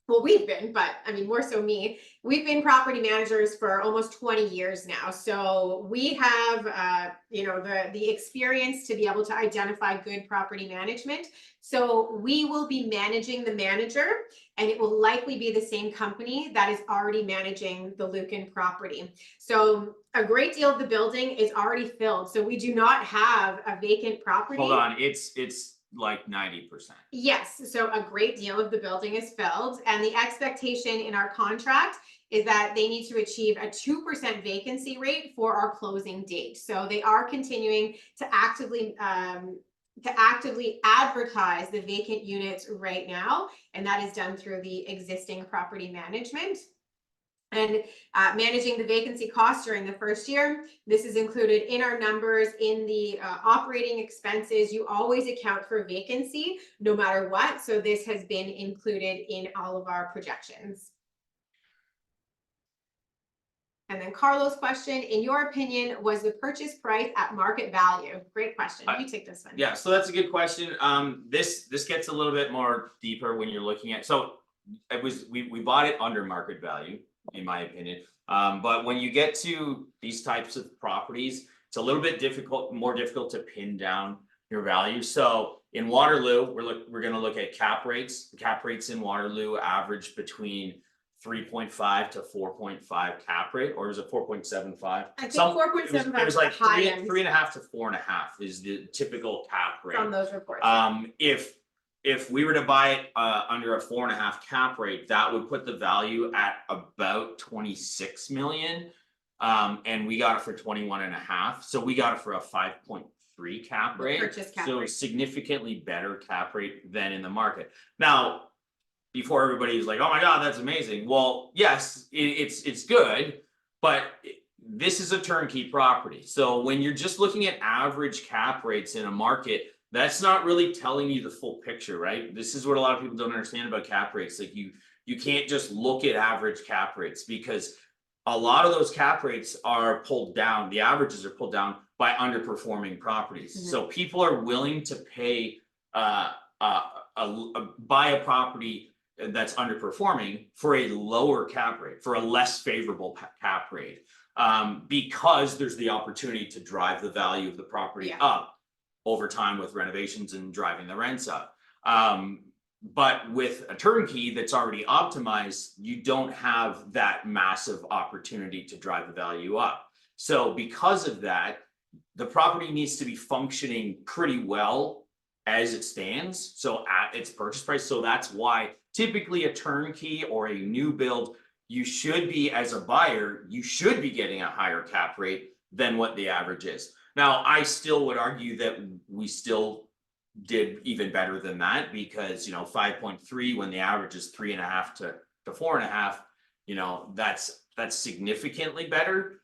Speaker 1: well, we've been, but I mean, more so me, we've been property managers for almost 20 years now. So we have, the experience to be able to identify good property management. So we will be managing the manager, and it will likely be the same company that is already managing the Lucan property. So a great deal of the building is already filled. So we do not have a vacant property.
Speaker 2: Hold on, it's like 90%.
Speaker 1: Yes, so a great deal of the building is filled, and the expectation in our contract is that they need to achieve a 2% vacancy rate for our closing date. So they are continuing to actively advertise the vacant units right now, and that is done through the existing property management. And managing the vacancy costs during the first year. This is included in our numbers in the operating expenses. You always account for vacancy no matter what. So this has been included in all of our projections. And then Carlos' question, in your opinion, was the purchase price at market value? Great question. You take this one.
Speaker 2: Yeah, so that's a good question. This gets a little bit more deeper when you're looking at, so it was, we bought it under market value, in my opinion. But when you get to these types of properties, it's a little bit more difficult to pin down your value. So in Waterloo, we're gonna look at cap rates. The cap rates in Waterloo average between 3.5 to 4.5 cap rate, or is it 4.75?
Speaker 1: I think 4.75
Speaker 2: It was like
Speaker 1: high end
Speaker 2: 3.5 to 4.5 is the typical cap rate.
Speaker 1: from those reports.
Speaker 2: If we were to buy it under a 4.5 cap rate, that would put the value at about 26 million. And we got it for 21.5, so we got it for a 5.3 cap
Speaker 1: The
Speaker 2: rate.
Speaker 1: purchase cap
Speaker 2: So
Speaker 1: rate.
Speaker 2: significantly better cap rate than in the market. Now, before everybody's like, oh my god, that's amazing. Well, yes, it's good, but this is a turnkey property. So when you're just looking at average cap rates in a market, that's not really telling you the full picture, right? This is what a lot of people don't understand about cap rates. Like you can't just look at average cap rates, because a lot of those cap rates are pulled down. The averages are pulled down by underperforming properties.
Speaker 1: Mhm.
Speaker 2: So people are willing to pay buy a property that's underperforming for a lower cap rate, for a less favorable cap rate, because there's the opportunity to drive the value of the property
Speaker 1: Yeah.
Speaker 2: up over time with renovations and driving the rents up. But with a turnkey that's already optimized, you don't have that massive opportunity to drive the value up. So because of that, the property needs to be functioning pretty well as it stands, so at its purchase price. So that's why typically a turnkey or a new build, you should be, as a buyer, you should be getting a higher cap rate than what the average is. Now, I still would argue that we still did even better than that, because 5.3 when the average is 3.5 to 4.5, that's significantly better.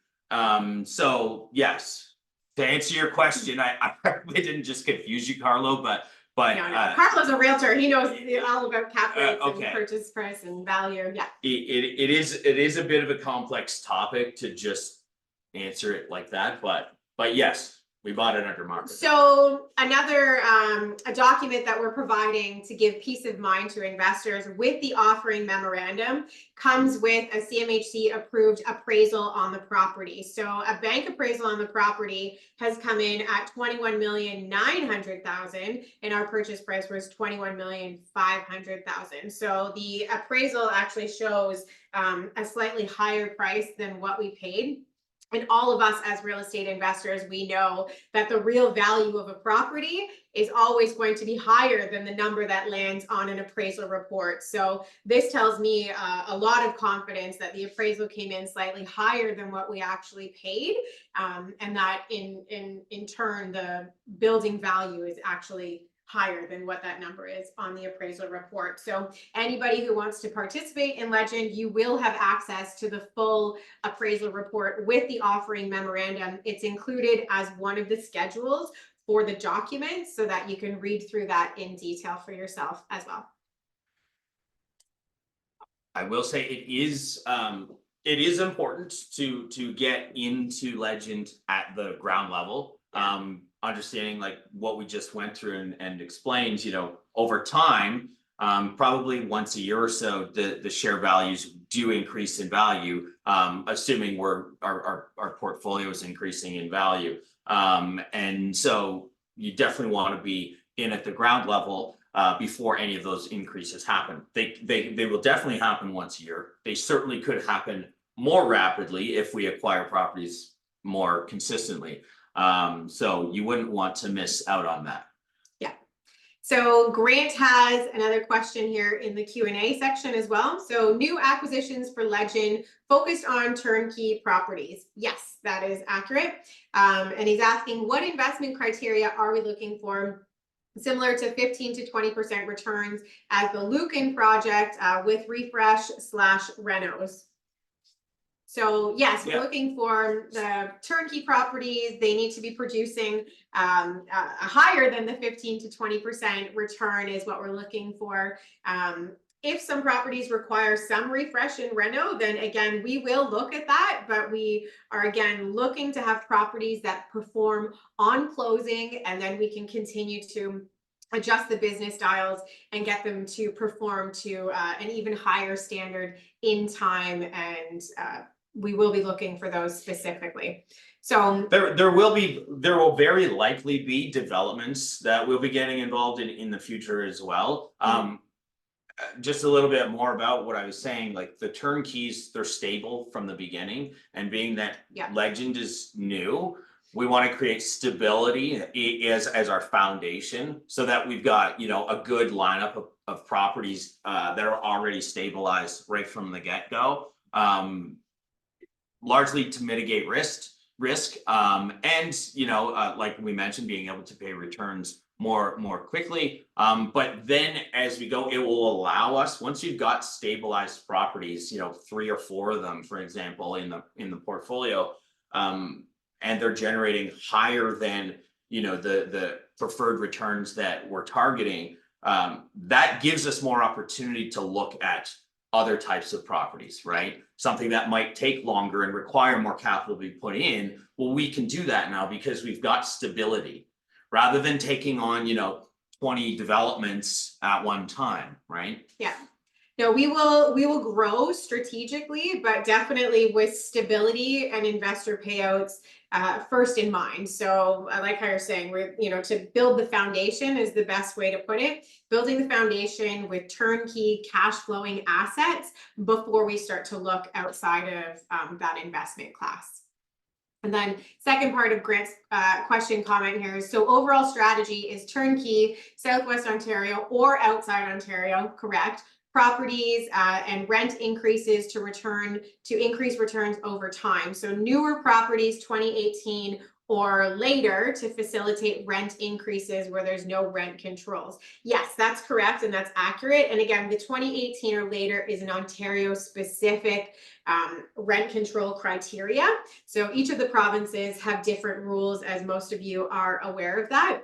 Speaker 2: So yes, to answer your question, I probably didn't just confuse you, Carlo, but
Speaker 1: No. Carlo's a realtor. He knows all about cap rates
Speaker 2: okay.
Speaker 1: and purchase price and value. Yeah.
Speaker 2: It is a bit of a complex topic to just answer it like that, but yes, we bought it under market.
Speaker 1: So another a document that we're providing to give peace of mind to investors with the offering memorandum comes with a CMHC approved appraisal on the property. So a bank appraisal on the property has come in at 21,900,000, and our purchase price was 21,500,000. So the appraisal actually shows a slightly higher price than what we paid. And all of us as real estate investors, we know that the real value of a property is always going to be higher than the number that lands on an appraisal report. So this tells me a lot of confidence that the appraisal came in slightly higher than what we actually paid, and that in turn the building value is actually higher than what that number is on the appraisal report. So anybody who wants to participate in Legend, you will have access to the full appraisal report with the offering memorandum. It's included as one of the schedules for the document, so that you can read through that in detail for yourself as well.
Speaker 2: I will say it is important to get into Legend at the ground level. Understanding like what we just went through and explained, over time, probably once a year or so, the share values do increase in value, assuming our portfolio is increasing in value. And so you definitely want to be in at the ground level before any of those increases happen. They will definitely happen once a year. They certainly could happen more rapidly if we acquire properties more consistently. So you wouldn't want to miss out on that.
Speaker 1: So Grant has another question here in the Q&A section as well. So new acquisitions for Legend focused on turnkey properties. Yes, that is accurate. And he's asking, what investment criteria are we looking for? Similar to 15 to 20% returns as the Lucan project with refresh/renos. So yes, we're looking for the turnkey properties. They need to be producing higher than the 15 to 20% return is what we're looking for. If some properties require some refresh and reno, then again, we will look at that, but we are again looking to have properties that perform on closing, and then we can continue to adjust the business dials and get them to perform to an even higher standard in time, and we will be looking for those specifically. So
Speaker 2: there will very likely be developments that we'll be getting involved in the future as well. Just a little bit more about what I was saying, like the turnkeys, they're stable from the beginning, and being that Legend is new, we want to create stability as our foundation, so that we've got, you know, a good lineup of properties that are already stabilized right from the get-go. Largely to mitigate risk, and you know, like we mentioned, being able to pay returns more quickly. But then as we go, it will allow us, once you've got stabilized properties, you know, 3 or 4 of them, for example, in the portfolio, and they're generating higher than, you know, the preferred returns that we're targeting. That gives us more opportunity to look at other types of properties, right? Something that might take longer and require more capital to be put in. Well, we can do that now because we've got stability, rather than taking on, you know, 20 developments at one time, right?
Speaker 1: Yeah. No, we will grow strategically, but definitely with stability and investor payouts first in mind. So I like how you're saying, we're, you know, to build the foundation is the best way to put it. Building the foundation with turnkey cash flowing assets before we start to look outside of that investment class. And then second part of Grant's question comment here is, so overall strategy is turnkey, Southwest Ontario or outside Ontario, correct? Properties and rent increases to increase returns over time. So newer properties 2018 or later to facilitate rent increases where there's no rent controls. Yes, that's correct and that's accurate. And again, the 2018 or later is an Ontario specific rent control criteria. So each of the provinces have different rules, as most of you are aware of that.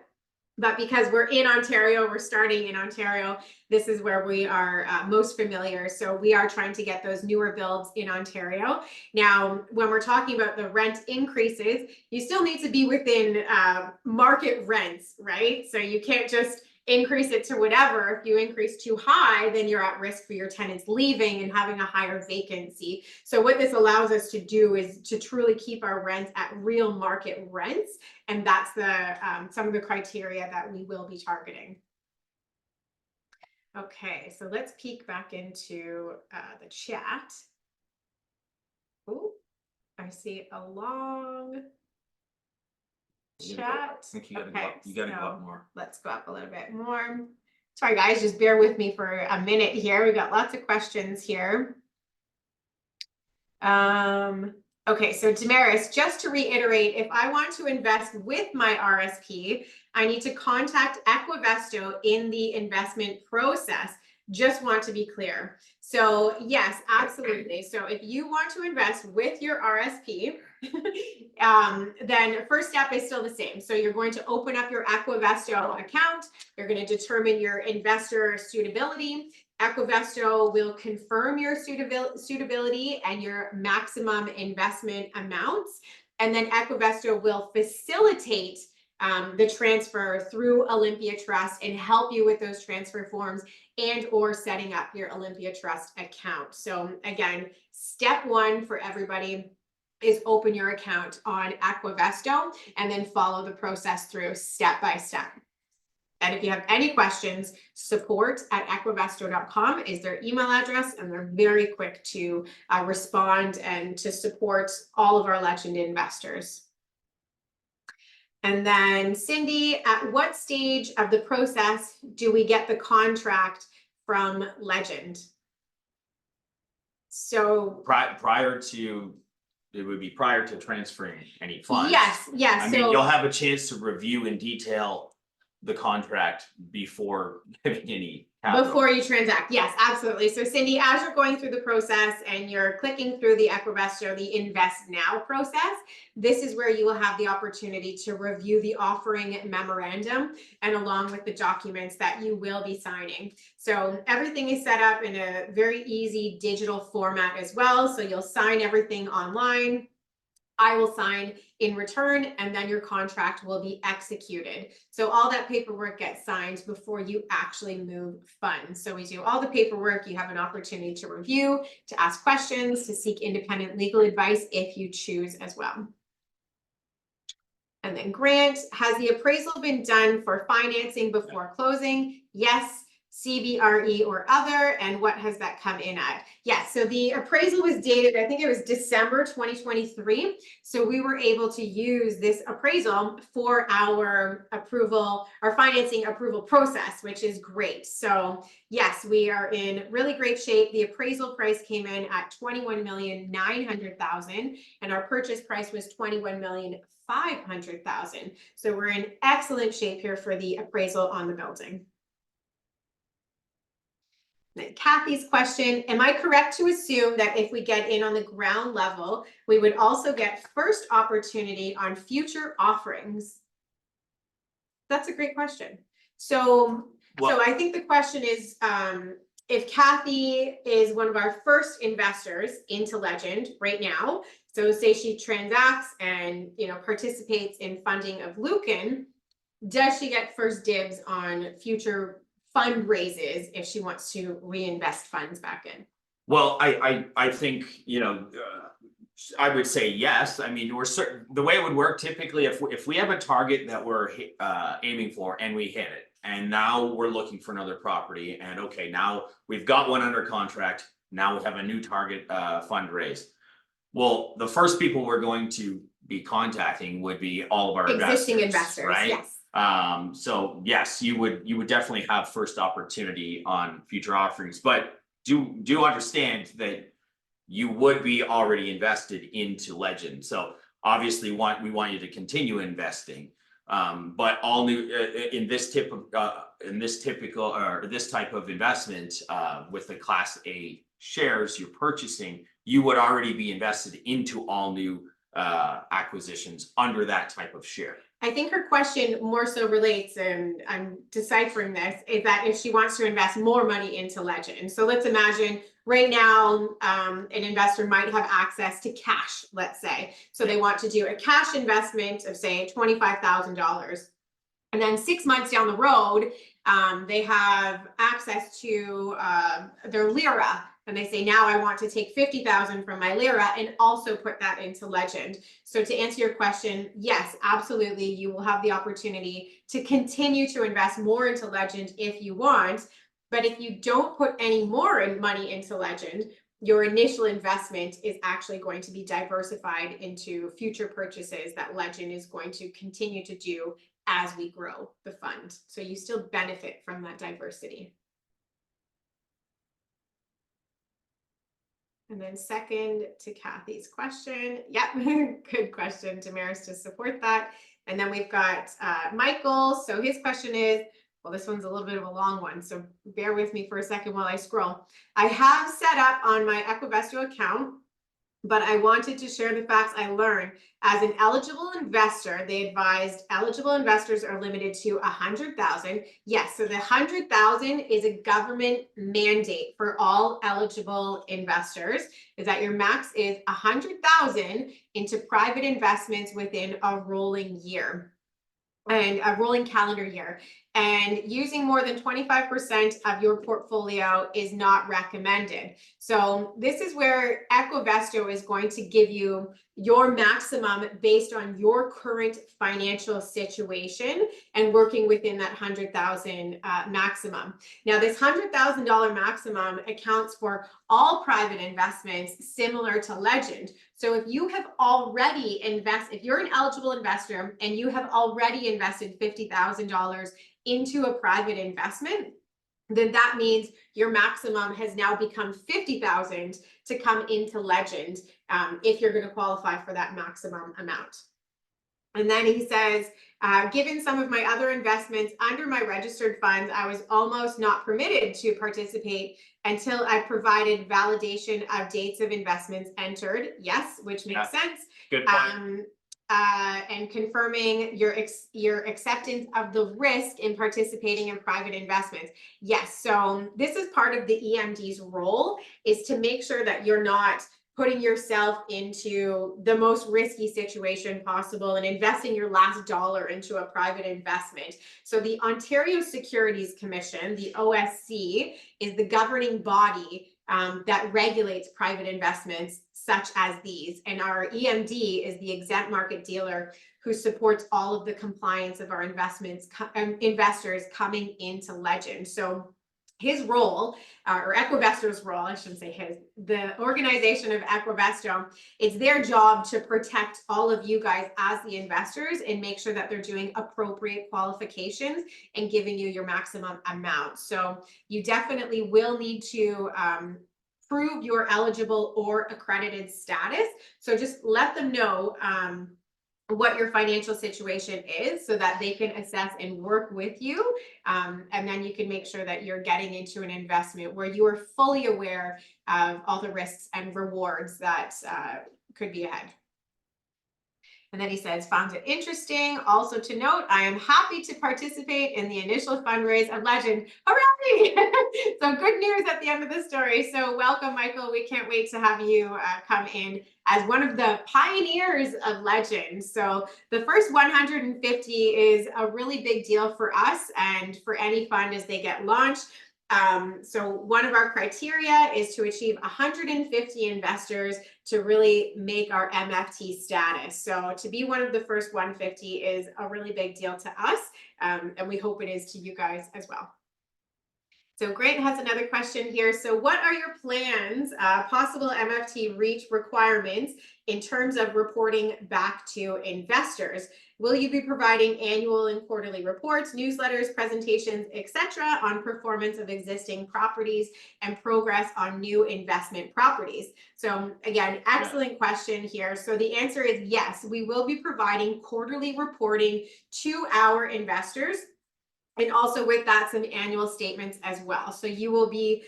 Speaker 1: But because we're in Ontario, we're starting in Ontario, this is where we are most familiar. So we are trying to get those newer builds in Ontario. Now, when we're talking about the rent increases, you still need to be within market rents, right? So you can't just increase it to whatever. If you increase too high, then you're at risk for your tenants leaving and having a higher vacancy. So what this allows us to do is to truly keep our rents at real market rents. And that's the some of the criteria that we will be targeting. Okay, so let's peek back into the chat. Oh, I see a long chat.
Speaker 2: I think you gotta go up more.
Speaker 1: Let's go up a little bit more. Sorry guys, just bear with me for a minute here. We've got lots of questions here. Okay, so Damaris, just to reiterate, if I want to invest with my RSP, I need to contact Equivesto in the investment process. Just want to be clear. So yes, absolutely. So if you want to invest with your RSP, then first step is still the same. So you're going to open up your Equivesto account. You're going to determine your investor suitability. Equivesto will confirm your suitability and your maximum investment amounts. And then Equivesto will facilitate the transfer through Olympia Trust and help you with those transfer forms and or setting up your Olympia Trust account. So again, step one for everybody is open your account on Aquavesto and then follow the process through step by step. And if you have any questions, support@aquavesto.com is their email address, and they're very quick to respond and to support all of our Legend investors. And then Cindy, at what stage of the process do we get the contract from Legend? So
Speaker 2: Prior to, it would be prior to transferring any funds.
Speaker 1: yes,
Speaker 2: I mean, you'll have a chance to review in detail the contract before giving any capital.
Speaker 1: before you transact, yes, absolutely. So Cindy, as you're going through the process and you're clicking through the Aquavesto, the Invest Now process, this is where you will have the opportunity to review the offering memorandum and along with the documents that you will be signing. So everything is set up in a very easy digital format as well. So you'll sign everything online. I will sign in return, and then your contract will be executed. So all that paperwork gets signed before you actually move funds. So we do all the paperwork. You have an opportunity to review, to ask questions, to seek independent legal advice if you choose as well. And then Grant, has the appraisal been done for financing before closing? Yes. CBRE or other, and what has that come in at? Yes, so the appraisal was dated, I think it was December 2023. So we were able to use this appraisal for our approval, our financing approval process, which is great. So yes, we are in really great shape. The appraisal price came in at $21,900,000 and our purchase price was $21,500,000. So we're in excellent shape here for the appraisal on the building. Then Kathy's question, am I correct to assume that if we get in on the ground level, we would also get first opportunity on future offerings? That's a great question. So I think the question is, if Kathy is one of our first investors into Legend right now, so say she transacts and participates in funding of Lucan, does she get first dibs on future fundraises if she wants to reinvest funds back in?
Speaker 2: Well, I think, I would say yes. I mean, the way it would work typically, if we have a target that we're aiming for and we hit it, and now we're looking for another property, and okay, now we've got one under contract, now we have a new target fundraise. Well, the first people we're going to be contacting would be all of our
Speaker 1: existing investors,
Speaker 2: right?
Speaker 1: Yes.
Speaker 2: So yes, you would definitely have first opportunity on future offerings, but do understand that you would be already invested into Legend. So obviously we want you to continue investing. But all new in this type of investment with the Class A shares you're purchasing, you would already be invested into all new acquisitions under that type of share.
Speaker 1: I think her question more so relates, and I'm deciphering this, is that if she wants to invest more money into Legend. So let's imagine right now, an investor might have access to cash, let's say. So they want to do a cash investment of say $25,000. And then 6 months down the road, they have access to their Lira. And they say, now I want to take 50,000 from my Lira and also put that into Legend. So to answer your question, yes, absolutely. You will have the opportunity to continue to invest more into Legend if you want. But if you don't put any more money into Legend, your initial investment is actually going to be diversified into future purchases that Legend is going to continue to do as we grow the fund. So you still benefit from that diversity. And then second to Kathy's question. Yep, good question, Damaris, to support that. And then we've got Michael. So his question is, well, this one's a little bit of a long one, so bear with me for a second while I scroll. I have set up on my Aquavesto account, but I wanted to share the facts I learned. As an eligible investor, they advised eligible investors are limited to 100,000. Yes, so the 100,000 is a government mandate for all eligible investors, is that your max is 100,000 into private investments within a rolling year. and a rolling calendar year. And using more than 25% of your portfolio is not recommended. So this is where Equivesto is going to give you your maximum based on your current financial situation and working within that 100,000 maximum. Now, this $100,000 maximum accounts for all private investments similar to Legend. So if you have already if you're an eligible investor and you have already invested $50,000 into a private investment, then that means your maximum has now become 50,000 to come into Legend if you're going to qualify for that maximum amount. And then he says, given some of my other investments under my registered funds, I was almost not permitted to participate until I provided validation of dates of investments entered. Yes, which makes sense.
Speaker 2: Good point.
Speaker 1: And confirming your acceptance of the risk in participating in private investments. Yes, so this is part of the EMD's role, is to make sure that you're not putting yourself into the most risky situation possible and investing your last dollar into a private investment. So the Ontario Securities Commission, the OSC, is the governing body that regulates private investments such as these. And our EMD is the exempt market dealer who supports all of the compliance of our investors coming into Legend. So his role, or Equivesto's role, I shouldn't say his, the organization of Equivesto, it's their job to protect all of you guys as the investors and make sure that they're doing appropriate qualifications and giving you your maximum amount. So you definitely will need to prove your eligible or accredited status. So just let them know what your financial situation is so that they can assess and work with you. And then you can make sure that you're getting into an investment where you are fully aware of all the risks and rewards that could be ahead. And then he says, found it interesting. Also to note, I am happy to participate in the initial fundraise of Legend. Hooray! So good news at the end of the story. So welcome, Michael. We can't wait to have you come in as one of the pioneers of Legend. So the first 150 is a really big deal for us and for any fund as they get launched. So one of our criteria is to achieve 150 investors to really make our MFT status. So to be one of the first 150 is a really big deal to us, and we hope it is to you guys as well. So Grant has another question here. So what are your plans, possible MFT reach requirements in terms of reporting back to investors? Will you be providing annual and quarterly reports, newsletters, presentations, etc., on performance of existing properties and progress on new investment properties? So again, excellent question here. So the answer is yes, we will be providing quarterly reporting to our investors. And also with that, some annual statements as well. So you will be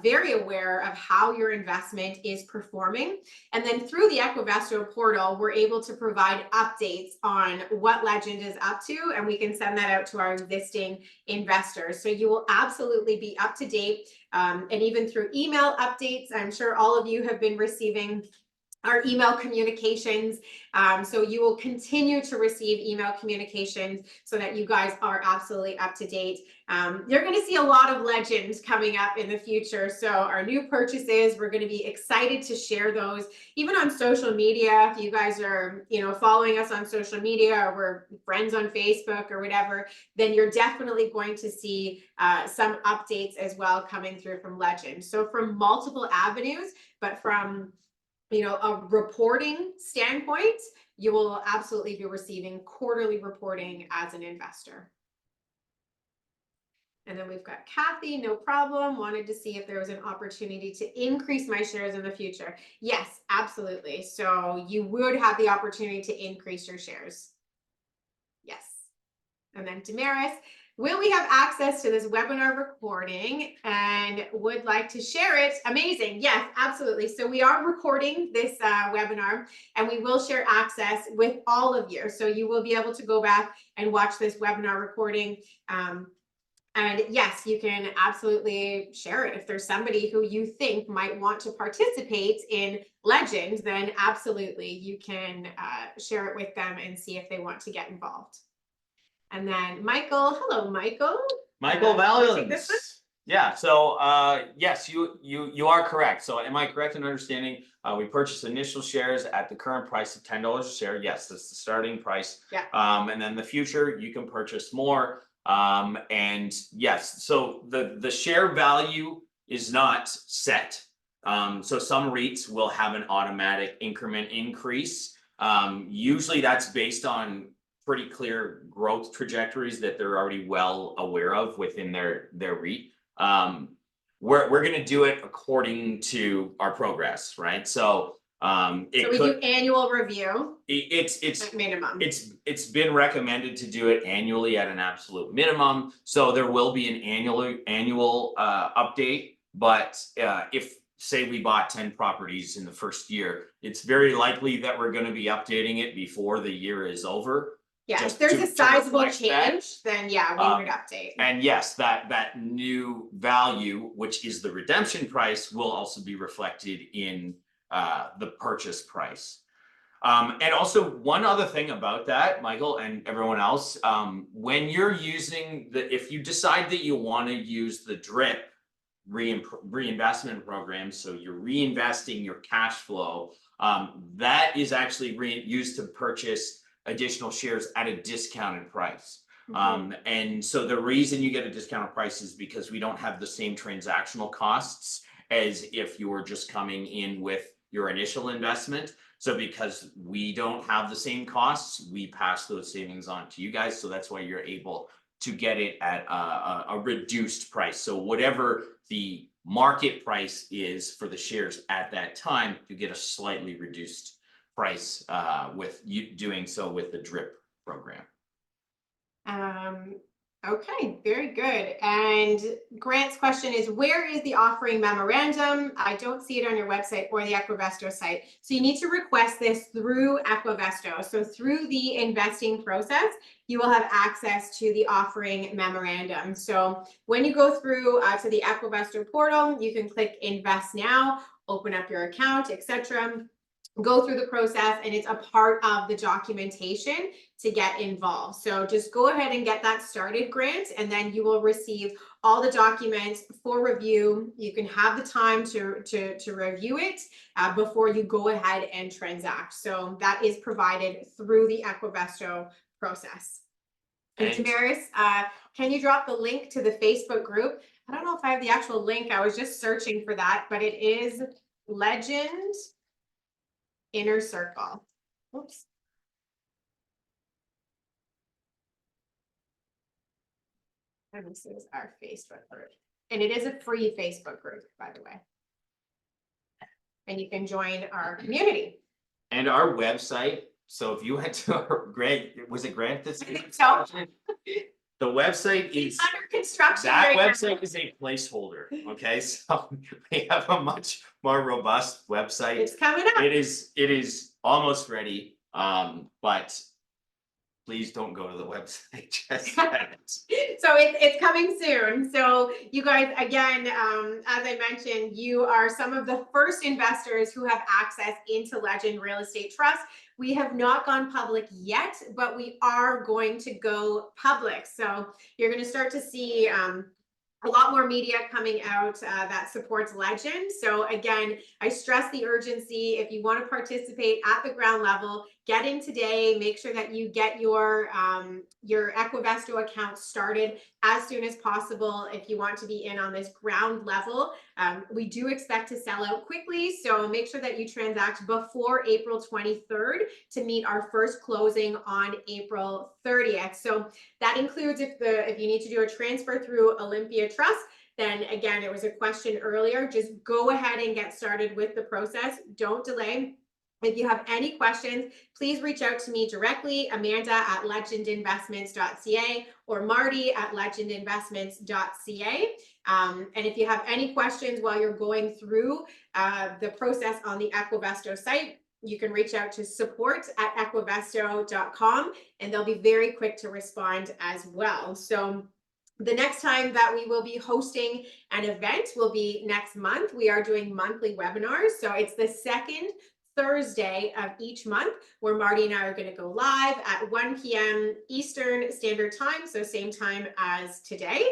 Speaker 1: very aware of how your investment is performing. And then through the Equivesto portal, we're able to provide updates on what Legend is up to, and we can send that out to our existing investors. So you will absolutely be up to date. And even through email updates, I'm sure all of you have been receiving our email communications. So you will continue to receive email communications so that you guys are absolutely up to date. You're going to see a lot of Legends coming up in the future. So our new purchases, we're going to be excited to share those even on social media. If you guys are, following us on social media, or we're friends on Facebook or whatever, then you're definitely going to see some updates as well coming through from Legend. So from multiple avenues, but from a reporting standpoint, you will absolutely be receiving quarterly reporting as an investor. And then we've got Kathy, no problem, wanted to see if there was an opportunity to increase my shares in the future. Yes, absolutely. So you would have the opportunity to increase your shares. Yes. And then Damaris, will we have access to this webinar recording and would like to share it? Amazing. Yes, absolutely. So we are recording this webinar and we will share access with all of you. So you will be able to go back and watch this webinar recording. And yes, you can absolutely share it. If there's somebody who you think might want to participate in Legend, then absolutely you can share it with them and see if they want to get involved. And then Michael, hello, Michael.
Speaker 2: Michael
Speaker 1: wanna take this one?
Speaker 2: Valens. Yeah, so yes, you are correct. So am I correct in understanding, we purchased initial shares at the current price of $10 a share? Yes, that's the starting price.
Speaker 1: Yeah.
Speaker 2: And then in the future, you can purchase more. And yes, so the share value is not set. So some REITs will have an automatic increment increase. Usually that's based on pretty clear growth trajectories that they're already well aware of within their REIT. We're gonna do it according to our progress, right? So
Speaker 1: So
Speaker 2: it
Speaker 1: we do
Speaker 2: could,
Speaker 1: annual review
Speaker 2: it's
Speaker 1: at minimum.
Speaker 2: it's been recommended to do it annually at an absolute minimum, so there will be an annual update. But if say we bought 10 properties in the first year, it's very likely that we're gonna be updating it before the year is over.
Speaker 1: Yeah, if
Speaker 2: just
Speaker 1: there's
Speaker 2: to
Speaker 1: a sizable
Speaker 2: reflect that.
Speaker 1: change, then yeah, we would update.
Speaker 2: And yes, that new value, which is the redemption price, will also be reflected in the purchase price. And also one other thing about that, Michael and everyone else, when you're using if you decide that you want to use the DRIP reinvestment program, so you're reinvesting your cash flow, that is actually used to purchase additional shares at a discounted price. And so the reason you get a discounted price is because we don't have the same transactional costs as if you were just coming in with your initial investment. So because we don't have the same costs, we pass those savings on to you guys. So that's why you're able to get it at a reduced price. So whatever the market price is for the shares at that time, you get a slightly reduced price with you doing so with the DRIP program.
Speaker 1: Okay, very good. And Grant's question is, where is the offering memorandum? I don't see it on your website or the Equivesto site. So you need to request this through Equivesto. So through the investing process, you will have access to the offering memorandum. So when you go through to the Equivesto portal, you can click Invest Now, open up your account, etc. Go through the process, and it's a part of the documentation to get involved. So just go ahead and get that started, Grant, and then you will receive all the documents for review. You can have the time to review it before you go ahead and transact. So that is provided through the Equivesto process. And Tamaris, can you drop the link to the Facebook group? I don't know if I have the actual link. I was just searching for that, but it is Legend Inner Circle. Oops. And this is our Facebook group. And it is a free Facebook group, by the way. And you can join our community.
Speaker 2: And our website, so if you went to our Grant, was it Grant that's?
Speaker 1: So,
Speaker 2: the website
Speaker 1: it's
Speaker 2: is,
Speaker 1: under construction
Speaker 2: that
Speaker 1: right now.
Speaker 2: website is a placeholder, okay? So we have a much more robust website.
Speaker 1: It's coming up.
Speaker 2: It is almost ready, but please don't go to the website just yet.
Speaker 1: So it's coming soon. So you guys, again, as I mentioned, you are some of the first investors who have access into Legend Real Estate Trust. We have not gone public yet, but we are going to go public. So you're going to start to see a lot more media coming out that supports Legend. So again, I stress the urgency. If you want to participate at the ground level, get in today. Make sure that you get your Equivesto account started as soon as possible if you want to be in on this ground level. We do expect to sell out quickly, so make sure that you transact before April 23rd to meet our first closing on April 30th. So that includes if you need to do a transfer through Olympia Trust, then again, it was a question earlier, just go ahead and get started with the process. Don't delay. If you have any questions, please reach out to me directly, Amanda@legendinvestments.ca or Marty@legendinvestments.ca. And if you have any questions while you're going through the process on the Equivesto site, you can reach out to support@equivesto.com, and they'll be very quick to respond as well. So the next time that we will be hosting an event will be next month. We are doing monthly webinars. So it's the second Thursday of each month, where Marty and I are going to go live at 1 p.m. Eastern Standard Time, so same time as today.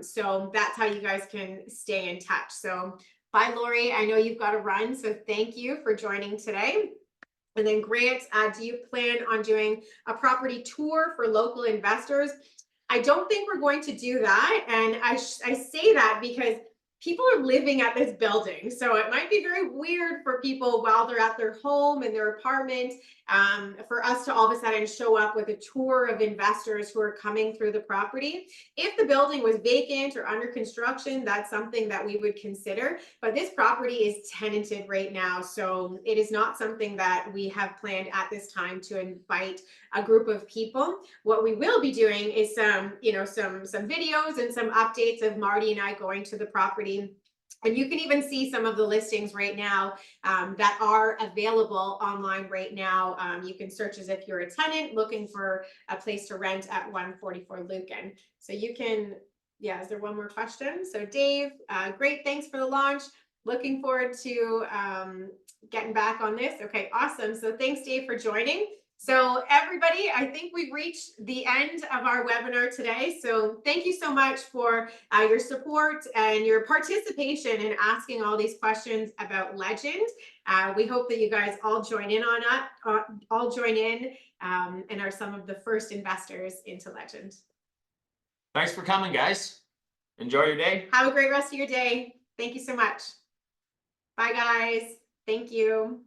Speaker 1: So that's how you guys can stay in touch. So bye, Lori. I know you've got to run, so thank you for joining today. And then Grant, do you plan on doing a property tour for local investors? I don't think we're going to do that. And I say that because people are living at this building. So it might be very weird for people while they're at their home in their apartment, for us to all of a sudden show up with a tour of investors who are coming through the property. If the building was vacant or under construction, that's something that we would consider. But this property is tenanted right now. So it is not something that we have planned at this time to invite a group of people. What we will be doing is some videos and some updates of Marty and I going to the property. And you can even see some of the listings right now that are available online right now. You can search as if you're a tenant looking for a place to rent at 144 Lucan. So you can, is there one more question? So Dave, great, thanks for the launch. Looking forward to getting back on this. Okay, awesome. So thanks, Dave, for joining. So everybody, I think we've reached the end of our webinar today. So thank you so much for your support and your participation in asking all these questions about Legend. We hope that you guys all join in and are some of the first investors into Legend.
Speaker 2: Thanks for coming, guys. Enjoy your day.
Speaker 1: Have a great rest of your day. Thank you so much. Bye, guys. Thank you.